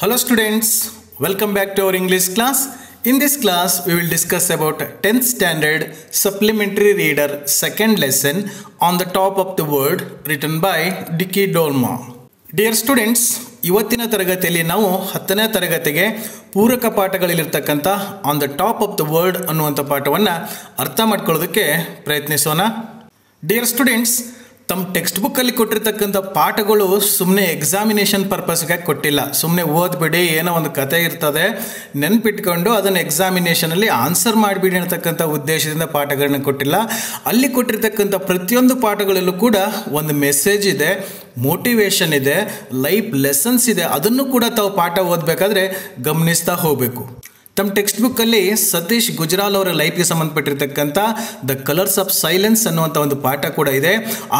Hello students, welcome back to our English class. In this class, we will discuss about 10th standard supplementary reader second lesson on the top of the word written by Dicky Dolma. Dear students, ಇವತ್ತಿನ ತರಗತಿಯಲ್ಲಿ ನಾವು 10ನೇ ತರಗತಿಗೆ ಪೂರಕ ಪಾಠಗಳಲ್ಲಿರ್ತಕ್ಕಂಥ on the top of the world ಅನ್ನುವಂಥ ಪಾಠವನ್ನು ಅರ್ಥ ಮಾಡ್ಕೊಳ್ಳೋದಕ್ಕೆ ಪ್ರಯತ್ನಿಸೋಣ. ಡಿಯರ್ ಸ್ಟೂಡೆಂಟ್ಸ್, ತಮ್ಮ ಟೆಕ್ಸ್ಟ್ ಬುಕ್ಕಲ್ಲಿ ಕೊಟ್ಟಿರ್ತಕ್ಕಂಥ ಪಾಠಗಳು ಸುಮ್ಮನೆ ಎಕ್ಸಾಮಿನೇಷನ್ ಪರ್ಪಸ್ಗೆ ಕೊಟ್ಟಿಲ್ಲ. ಸುಮ್ಮನೆ ಓದ್ಬಿಡಿ, ಏನೋ ಒಂದು ಕತೆ ಇರ್ತದೆ, ನೆನ್ಪಿಟ್ಕೊಂಡು ಅದನ್ನು ಎಕ್ಸಾಮಿನೇಷನಲ್ಲಿ ಆನ್ಸರ್ ಮಾಡಿಬಿಡಿ ಅಂತಕ್ಕಂಥ ಉದ್ದೇಶದಿಂದ ಪಾಠಗಳನ್ನ ಕೊಟ್ಟಿಲ್ಲ. ಅಲ್ಲಿ ಕೊಟ್ಟಿರ್ತಕ್ಕಂಥ ಪ್ರತಿಯೊಂದು ಪಾಠಗಳಲ್ಲೂ ಕೂಡ ಒಂದು ಮೆಸೇಜ್ ಇದೆ, ಮೋಟಿವೇಶನ್ ಇದೆ, ಲೈಫ್ ಲೆಸನ್ಸ್ ಇದೆ. ಅದನ್ನು ಕೂಡ ತಾವು ಪಾಠ ಓದಬೇಕಾದ್ರೆ ಗಮನಿಸ್ತಾ ಹೋಗಬೇಕು. ತಮ್ಮ ಟೆಕ್ಸ್ಟ್ ಬುಕ್ಕಲ್ಲಿ ಸತೀಶ್ ಗುಜರಾಲ್ ಅವರ ಲೈಫ್ಗೆ ಸಂಬಂಧಪಟ್ಟಿರ್ತಕ್ಕಂಥ ದ ಕಲರ್ಸ್ ಆಫ್ ಸೈಲೆನ್ಸ್ ಅನ್ನುವಂಥ ಒಂದು ಪಾಠ ಕೂಡ ಇದೆ.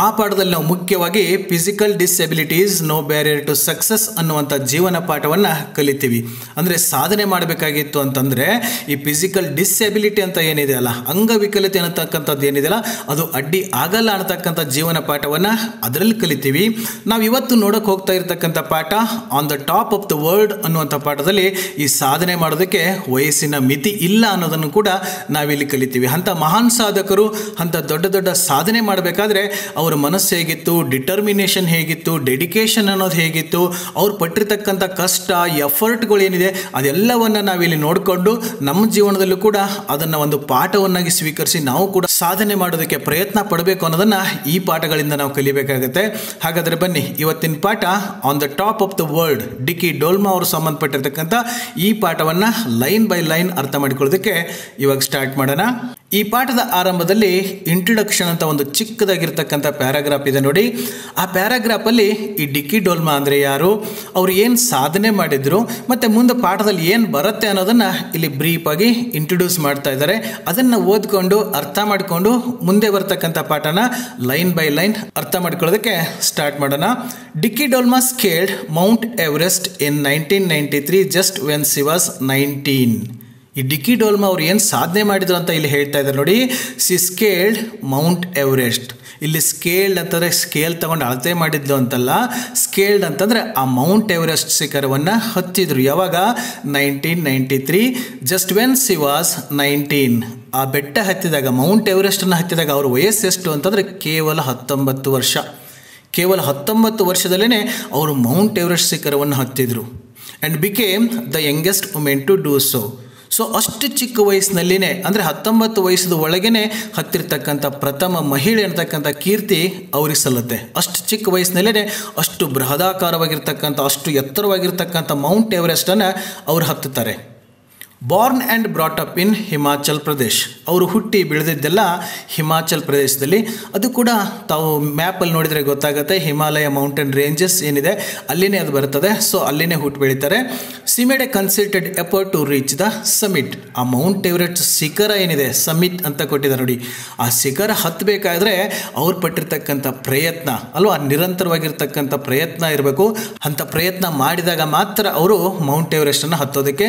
ಆ ಪಾಠದಲ್ಲಿ ನಾವು ಮುಖ್ಯವಾಗಿ physical disabilities no barrier to success ಅನ್ನುವಂಥ ಜೀವನ ಪಾಠವನ್ನು ಕಲಿತೀವಿ. ಅಂದರೆ ಸಾಧನೆ ಮಾಡಬೇಕಾಗಿತ್ತು ಅಂತಂದರೆ ಈ ಫಿಸಿಕಲ್ ಡಿಸೆಬಿಲಿಟಿ ಅಂತ ಏನಿದೆ ಅಲ್ಲ, ಅಂಗವಿಕಲತೆ ಅನ್ನತಕ್ಕಂಥದ್ದು ಏನಿದೆಯಲ್ಲ, ಅದು ಅಡ್ಡಿ ಆಗಲ್ಲ ಅನ್ನತಕ್ಕಂಥ ಜೀವನ ಪಾಠವನ್ನು ಅದರಲ್ಲಿ ಕಲಿತೀವಿ. ನಾವು ಇವತ್ತು ನೋಡೋಕೆ ಹೋಗ್ತಾ ಇರ್ತಕ್ಕಂಥ ಪಾಠ on the top of the world ಅನ್ನುವಂಥ ಪಾಠದಲ್ಲಿ ಈ ಸಾಧನೆ ಮಾಡೋದಕ್ಕೆ ವಯಸ್ಸಿನ ಮಿತಿ ಇಲ್ಲ ಅನ್ನೋದನ್ನು ಕೂಡ ನಾವಿಲ್ಲಿ ಕಲಿತೀವಿ. ಅಂಥ ಮಹಾನ್ ಸಾಧಕರು ಅಂಥ ದೊಡ್ಡ ದೊಡ್ಡ ಸಾಧನೆ ಮಾಡಬೇಕಾದ್ರೆ ಅವರ ಮನಸ್ಸು ಹೇಗಿತ್ತು, ಡಿಟರ್ಮಿನೇಷನ್ ಹೇಗಿತ್ತು, ಡೆಡಿಕೇಶನ್ ಅನ್ನೋದು ಹೇಗಿತ್ತು, ಅವ್ರು ಪಟ್ಟಿರ್ತಕ್ಕಂಥ ಕಷ್ಟ, ಎಫರ್ಟ್ಗಳು ಏನಿದೆ ಅದೆಲ್ಲವನ್ನು ನಾವಿಲ್ಲಿ ನೋಡಿಕೊಂಡು ನಮ್ಮ ಜೀವನದಲ್ಲೂ ಕೂಡ ಅದನ್ನು ಒಂದು ಪಾಠವನ್ನಾಗಿ ಸ್ವೀಕರಿಸಿ ನಾವು ಕೂಡ ಸಾಧನೆ ಮಾಡೋದಕ್ಕೆ ಪ್ರಯತ್ನ ಪಡಬೇಕು ಅನ್ನೋದನ್ನು ಈ ಪಾಠಗಳಿಂದ ನಾವು ಕಲಿಬೇಕಾಗುತ್ತೆ. ಹಾಗಾದರೆ ಬನ್ನಿ, ಇವತ್ತಿನ ಪಾಠ on the top of the world ಡಿಕ್ಕಿ ಡೋಲ್ಮಾ ಅವರು ಸಂಬಂಧಪಟ್ಟಿರ್ತಕ್ಕಂಥ ಈ ಪಾಠವನ್ನು ಲೈನ್ ಬೈ ಲೈನ್ ಅರ್ಥ ಮಾಡಿಕೊಳ್ಳೋದಕ್ಕೆ ಇವಾಗ ಸ್ಟಾರ್ಟ್ ಮಾಡೋಣ. ಈ ಪಾಠದ ಆರಂಭದಲ್ಲಿ ಇಂಟ್ರೊಡಕ್ಷನ್ ಅಂತ ಒಂದು ಚಿಕ್ಕದಾಗಿರ್ತಕ್ಕಂಥ ಪ್ಯಾರಾಗ್ರಾಫ್ ಇದೆ ನೋಡಿ. ಆ ಪ್ಯಾರಾಗ್ರಾಫಲ್ಲಿ ಈ ಡಿಕ್ಕಿ ಡೋಲ್ಮಾ ಅಂದರೆ ಯಾರು, ಅವರು ಏನು ಸಾಧನೆ ಮಾಡಿದ್ರು, ಮತ್ತು ಮುಂದೆ ಪಾಠದಲ್ಲಿ ಏನು ಬರುತ್ತೆ ಅನ್ನೋದನ್ನು ಇಲ್ಲಿ ಬ್ರೀಫಾಗಿ ಇಂಟ್ರೊಡ್ಯೂಸ್ ಮಾಡ್ತಾ ಇದ್ದಾರೆ. ಅದನ್ನು ಓದ್ಕೊಂಡು ಅರ್ಥ ಮಾಡಿಕೊಂಡು ಮುಂದೆ ಬರ್ತಕ್ಕಂಥ ಪಾಠನ ಲೈನ್ ಬೈ ಲೈನ್ ಅರ್ಥ ಮಾಡ್ಕೊಳ್ಳೋದಕ್ಕೆ ಸ್ಟಾರ್ಟ್ ಮಾಡೋಣ. ಡಿಕ್ಕಿ Dolma scaled Mount Everest in 1993 just when she was 19. ಈ ಡಿಕ್ಕಿ ಡೋಲ್ಮಾ ಅವ್ರು ಏನು ಸಾಧನೆ ಮಾಡಿದ್ರು ಅಂತ ಇಲ್ಲಿ ಹೇಳ್ತಾ ಇದ್ದಾರೆ ನೋಡಿ. C scaled Mount Everest. ಇಲ್ಲಿ ಸ್ಕೇಲ್ಡ್ ಅಂತಂದರೆ ಸ್ಕೇಲ್ ತಗೊಂಡು ಅಳತೆ ಮಾಡಿದ್ಲು ಅಂತಲ್ಲ, ಸ್ಕೇಲ್ಡ್ ಅಂತಂದರೆ ಆ ಮೌಂಟ್ ಎವರೆಸ್ಟ್ ಶಿಖರವನ್ನು ಹತ್ತಿದ್ರು. ಯಾವಾಗ? 1993 ಜಸ್ಟ್ ವೆನ್ ಶಿ ವಾಸ್ 19. ಆ ಬೆಟ್ಟ ಹತ್ತಿದಾಗ, ಮೌಂಟ್ ಎವರೆಸ್ಟನ್ನು ಹತ್ತಿದಾಗ ಅವ್ರ ವಯಸ್ಸು ಎಷ್ಟು ಅಂತಂದರೆ ಕೇವಲ 19 ವರ್ಷ. ಕೇವಲ 19 ವರ್ಷದಲ್ಲೇ ಅವರು ಮೌಂಟ್ ಎವರೆಸ್ಟ್ ಶಿಖರವನ್ನು ಹತ್ತಿದ್ರು. And became the youngest women to do so. So ಅಷ್ಟು ಚಿಕ್ಕ ವಯಸ್ಸಿನಲ್ಲಿನೇ, ಅಂದರೆ 19 ವಯಸ್ಸದ ಒಳಗೇ ಹತ್ತಿರ್ತಕ್ಕಂಥ ಪ್ರಥಮ ಮಹಿಳೆ ಅಂತಕ್ಕಂಥ ಕೀರ್ತಿ ಅವ್ರಿಗೆ ಸಲ್ಲುತ್ತೆ. ಅಷ್ಟು ಚಿಕ್ಕ ವಯಸ್ಸಿನಲ್ಲೇ ಅಷ್ಟು ಬೃಹದಾಕಾರವಾಗಿರ್ತಕ್ಕಂಥ, ಅಷ್ಟು ಎತ್ತರವಾಗಿರ್ತಕ್ಕಂಥ ಮೌಂಟ್ ಎವರೆಸ್ಟನ್ನು ಅವರು ಹತ್ತುತ್ತಾರೆ. Born and brought up in Himachal Pradesh. ಅವರು ಹುಟ್ಟಿ ಬೆಳೆದಿದ್ದೆಲ್ಲ ಹಿಮಾಚಲ್ ಪ್ರದೇಶದಲ್ಲಿ. ಅದು ಕೂಡ ತಾವು ಮ್ಯಾಪಲ್ಲಿ ನೋಡಿದರೆ ಗೊತ್ತಾಗುತ್ತೆ, ಹಿಮಾಲಯ ಮೌಂಟೇನ್ ರೇಂಜಸ್ ಏನಿದೆ ಅಲ್ಲಿನೇ ಅದು ಬರ್ತದೆ. ಸೊ ಅಲ್ಲಿನೇ ಹುಟ್ಟು ಬೆಳೀತಾರೆ. She made a concerted effort to reach the summit. ಆ ಮೌಂಟ್ ಎವರೆಸ್ಟ್ ಶಿಖರ ಏನಿದೆ, ಸಮಿಟ್ ಅಂತ ಕೊಟ್ಟಿದ್ದಾರೆ ನೋಡಿ. ಆ ಶಿಖರ ಹತ್ತಬೇಕಾದ್ರೆ ಅವ್ರು ಪಟ್ಟಿರ್ತಕ್ಕಂಥ ಪ್ರಯತ್ನ ಅಲ್ವಾ, ನಿರಂತರವಾಗಿರ್ತಕ್ಕಂಥ ಪ್ರಯತ್ನ ಇರಬೇಕು. ಅಂಥ ಪ್ರಯತ್ನ ಮಾಡಿದಾಗ ಮಾತ್ರ ಅವರು ಮೌಂಟ್ ಎವರೆಸ್ಟನ್ನು ಹತ್ತೋದಕ್ಕೆ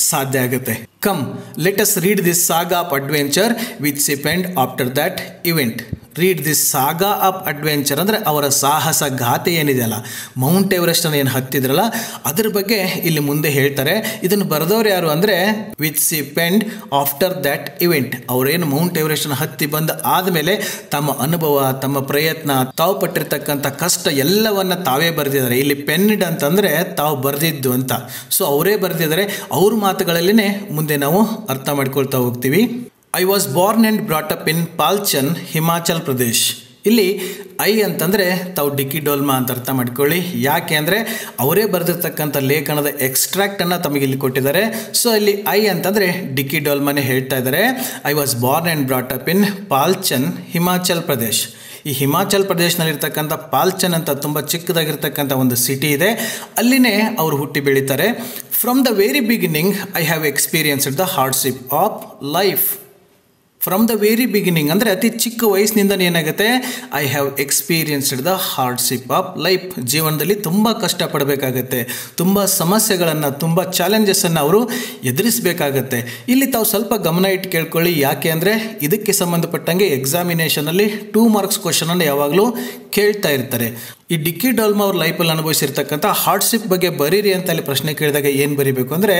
ಸಾಧ್ಯ ಆಗುತ್ತೆ. Come, let us read this saga of adventure which happened after that event. Read this ಸಾಗಾ of adventure ಅಂದರೆ ಅವರ ಸಾಹಸ ಗಾಥೆ ಏನಿದೆಯಲ್ಲ, ಮೌಂಟ್ ಎವರೆಸ್ಟನ್ನು ಏನು ಹತ್ತಿದ್ರಲ್ಲ ಅದ್ರ ಬಗ್ಗೆ ಇಲ್ಲಿ ಮುಂದೆ ಹೇಳ್ತಾರೆ. ಇದನ್ನು ಬರೆದವ್ರು ಯಾರು ಅಂದರೆ which happened after that event. ಅವರೇನು ಮೌಂಟ್ ಎವರೆಸ್ಟನ್ನು ಹತ್ತಿ ಬಂದ ಆದಮೇಲೆ ತಮ್ಮ ಅನುಭವ, ತಮ್ಮ ಪ್ರಯತ್ನ, ತಾವು ಪಟ್ಟಿರ್ತಕ್ಕಂಥ ಕಷ್ಟ ಎಲ್ಲವನ್ನು ತಾವೇ ಬರೆದಿದ್ದಾರೆ. ಇಲ್ಲಿ ಪೆನ್ನಿಡ್ ಅಂತಂದರೆ ತಾವು ಬರೆದಿದ್ದು ಅಂತ. ಸೊ ಅವರೇ ಬರೆದಿದ್ದಾರೆ. ಅವ್ರ ಮಾತುಗಳಲ್ಲಿನೇ ಮುಂದೆ ನಾವು ಅರ್ಥ ಮಾಡ್ಕೊಳ್ತಾ ಹೋಗ್ತೀವಿ. I was born and brought up in Palchan, Himachal Pradesh. ಇಲ್ಲಿ ಐ ಅಂತಂದರೆ ತಾವು ಡಿಕ್ಕಿ ಡೋಲ್ಮಾ ಅಂತ ಅರ್ಥ ಮಾಡ್ಕೊಳ್ಳಿ. ಯಾಕೆ ಅಂದರೆ ಅವರೇ ಬರೆದಿರ್ತಕ್ಕಂಥ ಲೇಖನದ ಎಕ್ಸ್ಟ್ರಾಕ್ಟನ್ನು ತಮಗೆ ಇಲ್ಲಿ ಕೊಟ್ಟಿದ್ದಾರೆ. ಸೊ ಇಲ್ಲಿ ಐ ಅಂತಂದರೆ ಡಿಕ್ಕಿ ಡೋಲ್ಮಾನೇ ಹೇಳ್ತಾ ಇದ್ದಾರೆ. I was born and brought up in Palchan, Himachal Pradesh. ಈ ಹಿಮಾಚಲ್ ಪ್ರದೇಶನಲ್ಲಿರ್ತಕ್ಕಂಥ ಪಾಲ್ಚನ್ ಅಂತ ತುಂಬ ಚಿಕ್ಕದಾಗಿರ್ತಕ್ಕಂಥ ಒಂದು ಸಿಟಿ ಇದೆ, ಅಲ್ಲಿನೇ ಅವರು ಹುಟ್ಟಿ ಬೆಳೀತಾರೆ. From the very beginning I have experienced the hardship of life. From the very beginning ಅಂದರೆ ಅತಿ ಚಿಕ್ಕ ವಯಸ್ಸಿನಿಂದ ಏನಾಗುತ್ತೆ, I have experienced the hardship of life. ಜೀವನದಲ್ಲಿ ತುಂಬ ಕಷ್ಟಪಡಬೇಕಾಗತ್ತೆ, ತುಂಬ ಸಮಸ್ಯೆಗಳನ್ನು, ತುಂಬ ಚಾಲೆಂಜಸನ್ನು ಅವರು ಎದುರಿಸಬೇಕಾಗತ್ತೆ. ಇಲ್ಲಿ ತಾವು ಸ್ವಲ್ಪ ಗಮನ ಇಟ್ಟು ಕೇಳ್ಕೊಳ್ಳಿ. ಯಾಕೆ ಅಂದರೆ ಇದಕ್ಕೆ ಸಂಬಂಧಪಟ್ಟಂಗೆ ಎಕ್ಸಾಮಿನೇಷನಲ್ಲಿ 2 ಮಾರ್ಕ್ಸ್ ಕ್ವಶನನ್ನು ಯಾವಾಗಲೂ ಕೇಳ್ತಾ ಇರ್ತಾರೆ. ಈ ಡಿಕ್ಕಿ ಡಾಲ್ಮಾ ಅವ್ರ ಲೈಫಲ್ಲಿ ಅನುಭವಿಸಿರ್ತಕ್ಕಂಥ ಹಾರ್ಡ್ಶಿಪ್ ಬಗ್ಗೆ ಬರೀರಿ ಅಂತ ಅಲ್ಲಿ ಪ್ರಶ್ನೆ ಕೇಳಿದಾಗ ಏನು ಬರೀಬೇಕು ಅಂದರೆ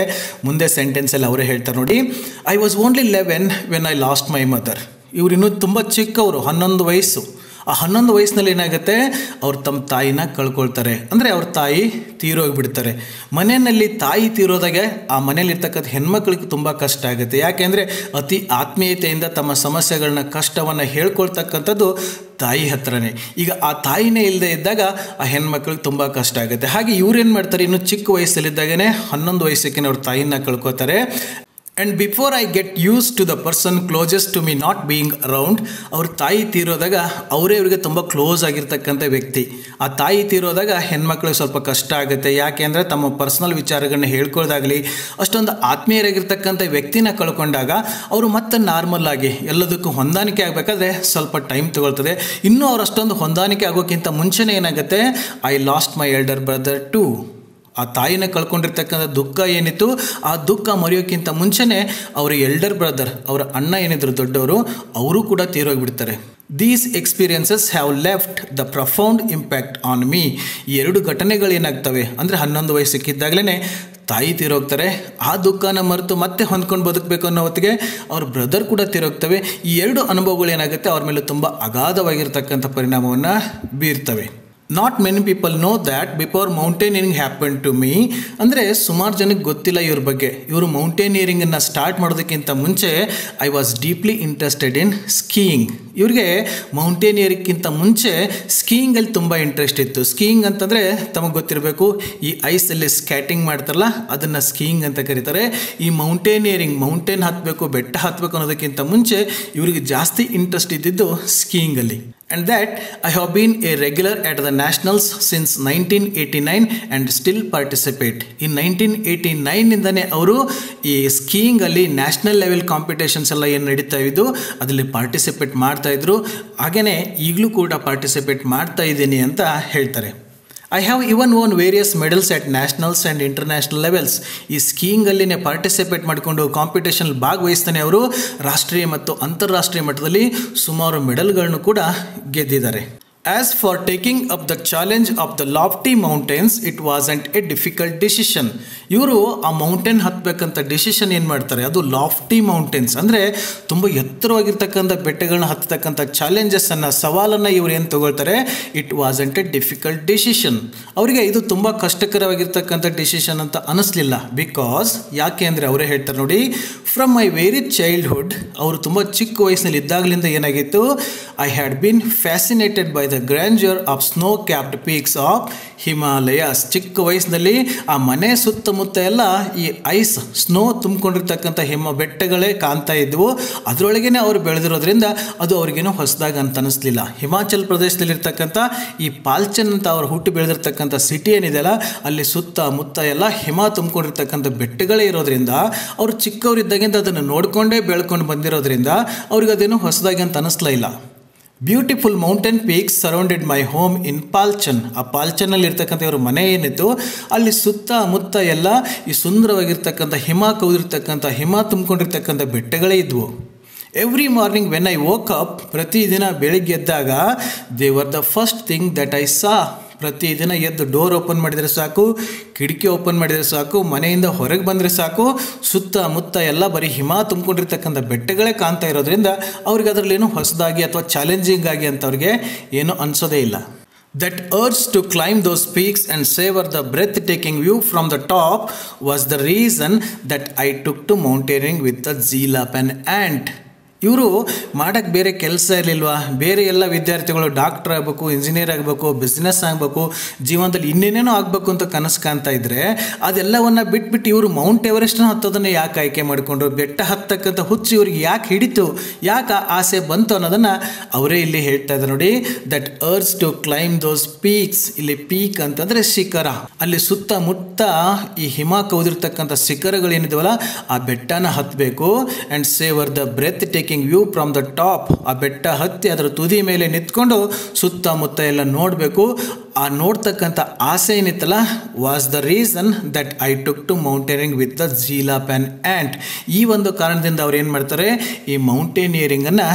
ಮುಂದೆ ಸೆಂಟೆನ್ಸಲ್ಲಿ ಅವರೇ ಹೇಳ್ತಾರೆ ನೋಡಿ, I was only 11 when I lost my mother. ಇವರು ಇನ್ನೂ ತುಂಬ ಚಿಕ್ಕವರು, 11 ವಯಸ್ಸು. ಆ 11 ವಯಸ್ಸಿನಲ್ಲಿ ಏನಾಗುತ್ತೆ, ಅವ್ರು ತಮ್ಮ ತಾಯಿನ ಕಳ್ಕೊಳ್ತಾರೆ. ಅಂದರೆ ಅವ್ರ ತಾಯಿ ತೀರೋಗಿಬಿಡ್ತಾರೆ. ಮನೆಯಲ್ಲಿ ತಾಯಿ ತೀರೋದಾಗ ಆ ಮನೇಲಿರ್ತಕ್ಕಂಥ ಹೆಣ್ಮಕ್ಳಿಗೆ ತುಂಬ ಕಷ್ಟ ಆಗುತ್ತೆ. ಯಾಕೆಂದರೆ ಅತಿ ಆತ್ಮೀಯತೆಯಿಂದ ತಮ್ಮ ಸಮಸ್ಯೆಗಳನ್ನ, ಕಷ್ಟವನ್ನು ಹೇಳ್ಕೊಳ್ತಕ್ಕಂಥದ್ದು ತಾಯಿ ಹತ್ರನೇ. ಈಗ ಆ ತಾಯಿನೇ ಇಲ್ಲದೆ ಇದ್ದಾಗ ಆ ಹೆಣ್ಮಕ್ಳಿಗೆ ತುಂಬ ಕಷ್ಟ ಆಗುತ್ತೆ. ಹಾಗೆ ಇವ್ರೇನು ಮಾಡ್ತಾರೆ, ಇನ್ನು ಚಿಕ್ಕ ವಯಸ್ಸಲ್ಲಿದ್ದಾಗೇ 11 ವಯಸ್ಸಿಗೆ ಅವ್ರ ತಾಯಿನ ಕಳ್ಕೊತಾರೆ. And before I get used to the person closest to me not being around, ಅವ್ರ ತಾಯಿ ತೀರೋದಾಗ ಅವರೇ ಇವರಿಗೆ ತುಂಬ ಕ್ಲೋಸ್ ಆಗಿರ್ತಕ್ಕಂಥ ವ್ಯಕ್ತಿ. ಆ ತಾಯಿ ತೀರೋದಾಗ ಹೆಣ್ಮಕ್ಳಿಗೆ ಸ್ವಲ್ಪ ಕಷ್ಟ ಆಗುತ್ತೆ. ಯಾಕೆ ಅಂದರೆ ತಮ್ಮ ಪರ್ಸ್ನಲ್ ವಿಚಾರಗಳನ್ನ ಹೇಳ್ಕೊಳ್ಳೋದಾಗಲಿ, ಅಷ್ಟೊಂದು ಆತ್ಮೀಯರಾಗಿರ್ತಕ್ಕಂಥ ವ್ಯಕ್ತಿನ ಕಳ್ಕೊಂಡಾಗ ಅವರು ಮತ್ತೆ ನಾರ್ಮಲ್ ಆಗಿ ಎಲ್ಲದಕ್ಕೂ ಹೊಂದಾಣಿಕೆ ಆಗಬೇಕಾದ್ರೆ ಸ್ವಲ್ಪ ಟೈಮ್ ತಗೊಳ್ತದೆ. ಇನ್ನೂ ಅವ್ರು ಅಷ್ಟೊಂದು ಹೊಂದಾಣಿಕೆ ಆಗೋಕ್ಕಿಂತ ಮುಂಚೆನೇ ಏನಾಗುತ್ತೆ, I lost my elder brother too. ಆ ತಾಯಿನ ಕಳ್ಕೊಂಡಿರ್ತಕ್ಕಂಥ ದುಃಖ ಏನಿತ್ತು, ಆ ದುಃಖ ಮರೆಯೋಕ್ಕಿಂತ ಮುಂಚೆನೇ ಅವರ ಎಲ್ಡರ್ ಬ್ರದರ್, ಅವರ ಅಣ್ಣ ಏನಿದ್ರು ದೊಡ್ಡವರು, ಅವರು ಕೂಡ ತೀರೋಗಿಬಿಡ್ತಾರೆ. These experiences have left the profound impact on me. ಈ 2 ಘಟನೆಗಳೇನಾಗ್ತವೆ ಅಂದರೆ 11 ವಯಸ್ಸಿಕ್ಕಿದ್ದಾಗಲೇ ತಾಯಿ ತೀರೋಗ್ತಾರೆ. ಆ ದುಃಖನ ಮರೆತು ಮತ್ತೆ ಹೊಂದ್ಕೊಂಡು ಬದುಕಬೇಕು ಅನ್ನೋ ಹೊತ್ತಿಗೆ ಅವ್ರ ಬ್ರದರ್ ಕೂಡ ತೀರೋಗ್ತವೆ. ಈ 2 ಅನುಭವಗಳು ಏನಾಗುತ್ತೆ, ಅವ್ರ ಮೇಲೆ ತುಂಬ ಅಗಾಧವಾಗಿರ್ತಕ್ಕಂಥ ಪರಿಣಾಮವನ್ನು ಬೀರ್ತವೆ. Not many people know that before mountaineering happen to me. ಅಂದರೆ ಸುಮಾರು ಜನಕ್ಕೆ ಗೊತ್ತಿಲ್ಲ ಇವ್ರ ಬಗ್ಗೆ. ಇವರು ಮೌಂಟೇನಿಯರಿಂಗನ್ನು ಸ್ಟಾರ್ಟ್ ಮಾಡೋದಕ್ಕಿಂತ ಮುಂಚೆ I was deeply interested in skiing. ಇವ್ರಿಗೆ ಮೌಂಟೇನಿಯರಿಂಗ್ಗಿಂತ ಮುಂಚೆ ಸ್ಕೀಯಿಂಗಲ್ಲಿ ತುಂಬ ಇಂಟ್ರೆಸ್ಟ್ ಇತ್ತು. ಸ್ಕೀಯಿಂಗ್ ಅಂತಂದರೆ ತಮಗೆ ಗೊತ್ತಿರಬೇಕು, ಈ ಐಸಲ್ಲಿ ಸ್ಕ್ಯಾಟಿಂಗ್ ಮಾಡ್ತಾರಲ್ಲ ಅದನ್ನು ಸ್ಕೀಯಿಂಗ್ ಅಂತ ಕರೀತಾರೆ. ಈ ಮೌಂಟೇನಿಯರಿಂಗ್, ಮೌಂಟೇನ್ ಹತ್ತಬೇಕು, ಬೆಟ್ಟ ಹತ್ತಬೇಕು ಅನ್ನೋದಕ್ಕಿಂತ ಮುಂಚೆ ಇವರಿಗೆ ಜಾಸ್ತಿ ಇಂಟ್ರೆಸ್ಟ್ ಇದ್ದಿದ್ದು ಸ್ಕೀಯಿಂಗಲ್ಲಿ. And that I have been a regular at the nationals since 1989 and still participate. In 1989 ಇಂದನೇ ಅವರು ಈ ಸ್ಕೀಯಿಂಗಲ್ಲಿ ನ್ಯಾಷನಲ್ ಲೆವೆಲ್ ಕಾಂಪಿಟೇಷನ್ಸ್ ಎಲ್ಲ ಏನು ನಡೀತಾ ಇದ್ದು ಅದರಲ್ಲಿ ಪಾರ್ಟಿಸಿಪೇಟ್ ಮಾಡ್ತಾಯಿದ್ರು. ಹಾಗೆಯೇ ಈಗಲೂ ಕೂಡ ಪಾರ್ಟಿಸಿಪೇಟ್ ಮಾಡ್ತಾ ಇದ್ದೀನಿ ಅಂತ ಹೇಳ್ತಾರೆ. I have even own various medals at nationals and international levels. ಈ ಸ್ಕೀಯಿಂಗಲ್ಲಿನೇ ಪಾರ್ಟಿಸಿಪೇಟ್ ಮಾಡಿಕೊಂಡು ಕಾಂಪಿಟೇಷನ್ ಭಾಗವಹಿಸ್ತಾನೆ ಅವರು ರಾಷ್ಟ್ರೀಯ ಮತ್ತು ಅಂತಾರಾಷ್ಟ್ರೀಯ ಮಟ್ಟದಲ್ಲಿ ಸುಮಾರು ಮೆಡಲ್ಗಳನ್ನು ಕೂಡ ಗೆದ್ದಿದ್ದಾರೆ. As for taking up the challenge of the lofty mountains, it wasn't a difficult decision. ಇವರು ಆ ಮೌಂಟೇನ್ ಹತ್ತಬೇಕಂತ ಡಿಸಿಷನ್ ಏನು ಮಾಡ್ತಾರೆ, ಅದು ಲಾಫ್ಟಿ ಮೌಂಟೇನ್ಸ್ ಅಂದರೆ ತುಂಬ ಎತ್ತರವಾಗಿರ್ತಕ್ಕಂಥ ಬೆಟ್ಟಗಳನ್ನ ಹತ್ತತಕ್ಕಂಥ ಚಾಲೆಂಜಸ್ಸನ್ನು, ಸವಾಲನ್ನು ಇವರು ಏನು ತಗೊಳ್ತಾರೆ, it wasn't A difficult decision. ಅವರಿಗೆ ಇದು ತುಂಬ ಕಷ್ಟಕರವಾಗಿರ್ತಕ್ಕಂಥ ಡಿಸಿಷನ್ ಅಂತ ಅನ್ನಿಸ್ಲಿಲ್ಲ. ಬಿಕಾಸ್ ಯಾಕೆ ಅಂದರೆ ಅವರೇ ಹೇಳ್ತಾರೆ ನೋಡಿ, ಫ್ರಮ್ ಮೈ ವೆರಿ ಚೈಲ್ಡ್ಹುಡ್, ಅವರು ತುಂಬ ಚಿಕ್ಕ ವಯಸ್ಸಿನಲ್ಲಿ ಇದ್ದಾಗಲಿಂದ ಏನಾಗಿತ್ತು, I had bean fascinated by the grandeur of snow capped peaks of Himalayas. ಚಿಕ್ಕ ವಯಸ್ಸಿನಲ್ಲಿ ಆ ಮನೆ ಸುತ್ತಮುತ್ತ ಎಲ್ಲ ಈ ಐಸ್, ಸ್ನೋ ತುಂಬಿಕೊಂಡಿರ್ತಕ್ಕಂಥ ಬೆಟ್ಟಗಳೇ ಕಾಣ್ತಾ ಇದ್ವು. ಅದರೊಳಗೇನೆ ಅವರು ಬೆಳೆದಿರೋದ್ರಿಂದ ಅದು ಅವ್ರಿಗೇನೋ ಹೊಸದಾಗಿ ಅಂತ ಅನ್ನಿಸ್ಲಿಲ್ಲ. ಹಿಮಾಚಲ್ ಪ್ರದೇಶದಲ್ಲಿರ್ತಕ್ಕಂಥ ಈ ಪಾಲ್ಚನ್ ಅಂತ ಅವ್ರು ಹುಟ್ಟು ಬೆಳೆದಿರ್ತಕ್ಕಂಥ ಸಿಟಿ ಏನಿದೆಯಲ್ಲ, ಅಲ್ಲಿ ಸುತ್ತಮುತ್ತ ಎಲ್ಲ ಹಿಮ ತುಂಬಿಕೊಂಡಿರ್ತಕ್ಕಂಥ ಬೆಟ್ಟಗಳೇ ಇರೋದ್ರಿಂದ ಅವರು ಚಿಕ್ಕವರಿದ್ದಾಗಿಂದ ಅದನ್ನು ನೋಡಿಕೊಂಡೇ ಬೆಳ್ಕೊಂಡು ಬಂದಿರೋದ್ರಿಂದ ಅವ್ರಿಗೆ ಅದೇನೋ ಹೊಸದಾಗಿ ಅಂತ ಅನ್ನಿಸ್ಲೇ ಇಲ್ಲ. Beautiful mountain peaks surrounded my home in Palchan. ಆ ಪಾಲ್ಚನ್ನಲ್ಲಿ ಇರ್ತಕ್ಕಂಥ ಇವ್ರ ಮನೆ ಏನಿತ್ತು ಅಲ್ಲಿ ಸುತ್ತಮುತ್ತ ಎಲ್ಲ ಈ ಸುಂದರವಾಗಿರ್ತಕ್ಕಂಥ ಹಿಮ ಕವಿದಿರ್ತಕ್ಕಂಥ, ಹಿಮ ತುಂಬಿಕೊಂಡಿರ್ತಕ್ಕಂಥ ಬೆಟ್ಟಗಳೇ ಇದ್ವು. Every morning when I woke up, ಪ್ರತಿದಿನ ಬೆಳಿಗ್ಗೆ ಎದ್ದಾಗ, they were the first thing that I saw. ಪ್ರತಿದಿನ ಎದ್ದು ಡೋರ್ ಓಪನ್ ಮಾಡಿದರೆ ಸಾಕು, ಕಿಟಕಿ ಓಪನ್ ಮಾಡಿದರೆ ಸಾಕು, ಮನೆಯಿಂದ ಹೊರಗೆ ಬಂದರೆ ಸಾಕು, ಸುತ್ತಮುತ್ತ ಎಲ್ಲ ಬರೀ ಹಿಮ ತುಂಬಿಕೊಂಡಿರ್ತಕ್ಕಂಥ ಬೆಟ್ಟಗಳೇ ಕಾಣ್ತಾ ಇರೋದ್ರಿಂದ ಅವ್ರಿಗೆ ಅದರಲ್ಲೇನೋ ಹೊಸದಾಗಿ ಅಥವಾ ಚಾಲೆಂಜಿಂಗ್ ಆಗಿ ಅಂತ ಅವ್ರಿಗೆ ಏನೂ ಅನಿಸೋದೇ ಇಲ್ಲ. That urge to climb those peaks and savor the breathtaking view from the top was the reason that I took to mountaineering with the zeal of an ant. ಇವರು ಮಾಡೋಕ್ಕೆ ಬೇರೆ ಕೆಲಸ ಇರಲಿಲ್ವಾ? ಬೇರೆ ಎಲ್ಲ ವಿದ್ಯಾರ್ಥಿಗಳು ಡಾಕ್ಟರ್ ಆಗಬೇಕು, ಇಂಜಿನಿಯರ್ ಆಗಬೇಕು, ಬಿಸ್ನೆಸ್ ಆಗಬೇಕು, ಜೀವನದಲ್ಲಿ ಇನ್ನೇನೇನೋ ಆಗಬೇಕು ಅಂತ ಕನಸು ಕಾಣ್ತಾ ಇದ್ದರೆ ಅದೆಲ್ಲವನ್ನು ಬಿಟ್ಬಿಟ್ಟು ಇವರು ಮೌಂಟ್ ಎವರೆಸ್ಟ್ನ ಹತ್ತೋದನ್ನು ಯಾಕೆ ಆಯ್ಕೆ ಮಾಡಿಕೊಂಡ್ರು? ಬೆಟ್ಟ ಹತ್ತಕ್ಕಂಥ ಹುಚ್ಚು ಇವ್ರಿಗೆ ಯಾಕೆ ಹಿಡಿತು, ಯಾಕೆ ಆಸೆ ಬಂತು ಅನ್ನೋದನ್ನು ಅವರೇ ಇಲ್ಲಿ ಹೇಳ್ತಾ ಇದ್ದಾರೆ ನೋಡಿ. That urge to climb those peaks. ಇಲ್ಲಿ ಪೀಕ್ ಅಂತಂದರೆ ಶಿಖರ. ಅಲ್ಲಿ ಸುತ್ತಮುತ್ತ ಈ ಹಿಮ ಕವಿದಿರ್ತಕ್ಕಂಥ ಶಿಖರಗಳೇನಿದಾವಲ್ಲ ಆ ಬೆಟ್ಟನ ಹತ್ತಬೇಕು. And savour the breathtaking view from the top. ಆ ಬೆಟ್ಟ ಹತ್ತಿ ಅದರ ತುದಿ ಮೇಲೆ ನಿಂತ್ಕೊಂಡು ಸುತ್ತಮುತ್ತ ಎಲ್ಲ ನೋಡಬೇಕು. ಆ ನೋಡ್ತಕ್ಕಂಥ ಆಸೆ ಏನಿತ್ತಲ್ಲ, was the reason that I took to mountaineering with the zeal of an ant. ಈ ಒಂದು ಕಾರಣದಿಂದ ಅವ್ರು ಏನು ಮಾಡ್ತಾರೆ, ಈ ಮೌಂಟೇನಿಯರಿಂಗನ್ನು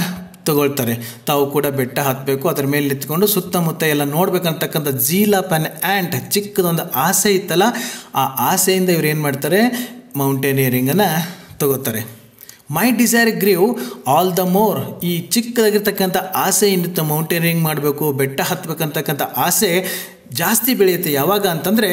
ತಗೊಳ್ತಾರೆ. ತಾವು ಕೂಡ ಬೆಟ್ಟ ಹತ್ತಬೇಕು, ಅದರ ಮೇಲೆ ನಿಂತ್ಕೊಂಡು ಸುತ್ತಮುತ್ತ ಎಲ್ಲ ನೋಡ್ಬೇಕಂತಕ್ಕಂಥ ಝೀಲ್ ಆಫ್ ಆನ್ ಆ್ಯಂಟ್, ಚಿಕ್ಕದೊಂದು ಆಸೆ ಇತ್ತಲ್ಲ, ಆ ಆಸೆಯಿಂದ ಇವ್ರು ಏನು ಮಾಡ್ತಾರೆ, ಮೌಂಟೇನಿಯರಿಂಗನ್ನು ತಗೋತಾರೆ. My desire grew all the more. ಈ ಚಿಕ್ಕದಾಗಿರ್ತಕ್ಕಂಥ ಆಸೆ ಏನಿತ್ತು, ಮೌಂಟೇನಿಯರಿಂಗ್ ಮಾಡಬೇಕು, ಬೆಟ್ಟ ಹತ್ತಬೇಕಂತಕ್ಕಂಥ ಆಸೆ ಜಾಸ್ತಿ ಬೆಳೆಯುತ್ತೆ. ಯಾವಾಗ ಅಂತಂದರೆ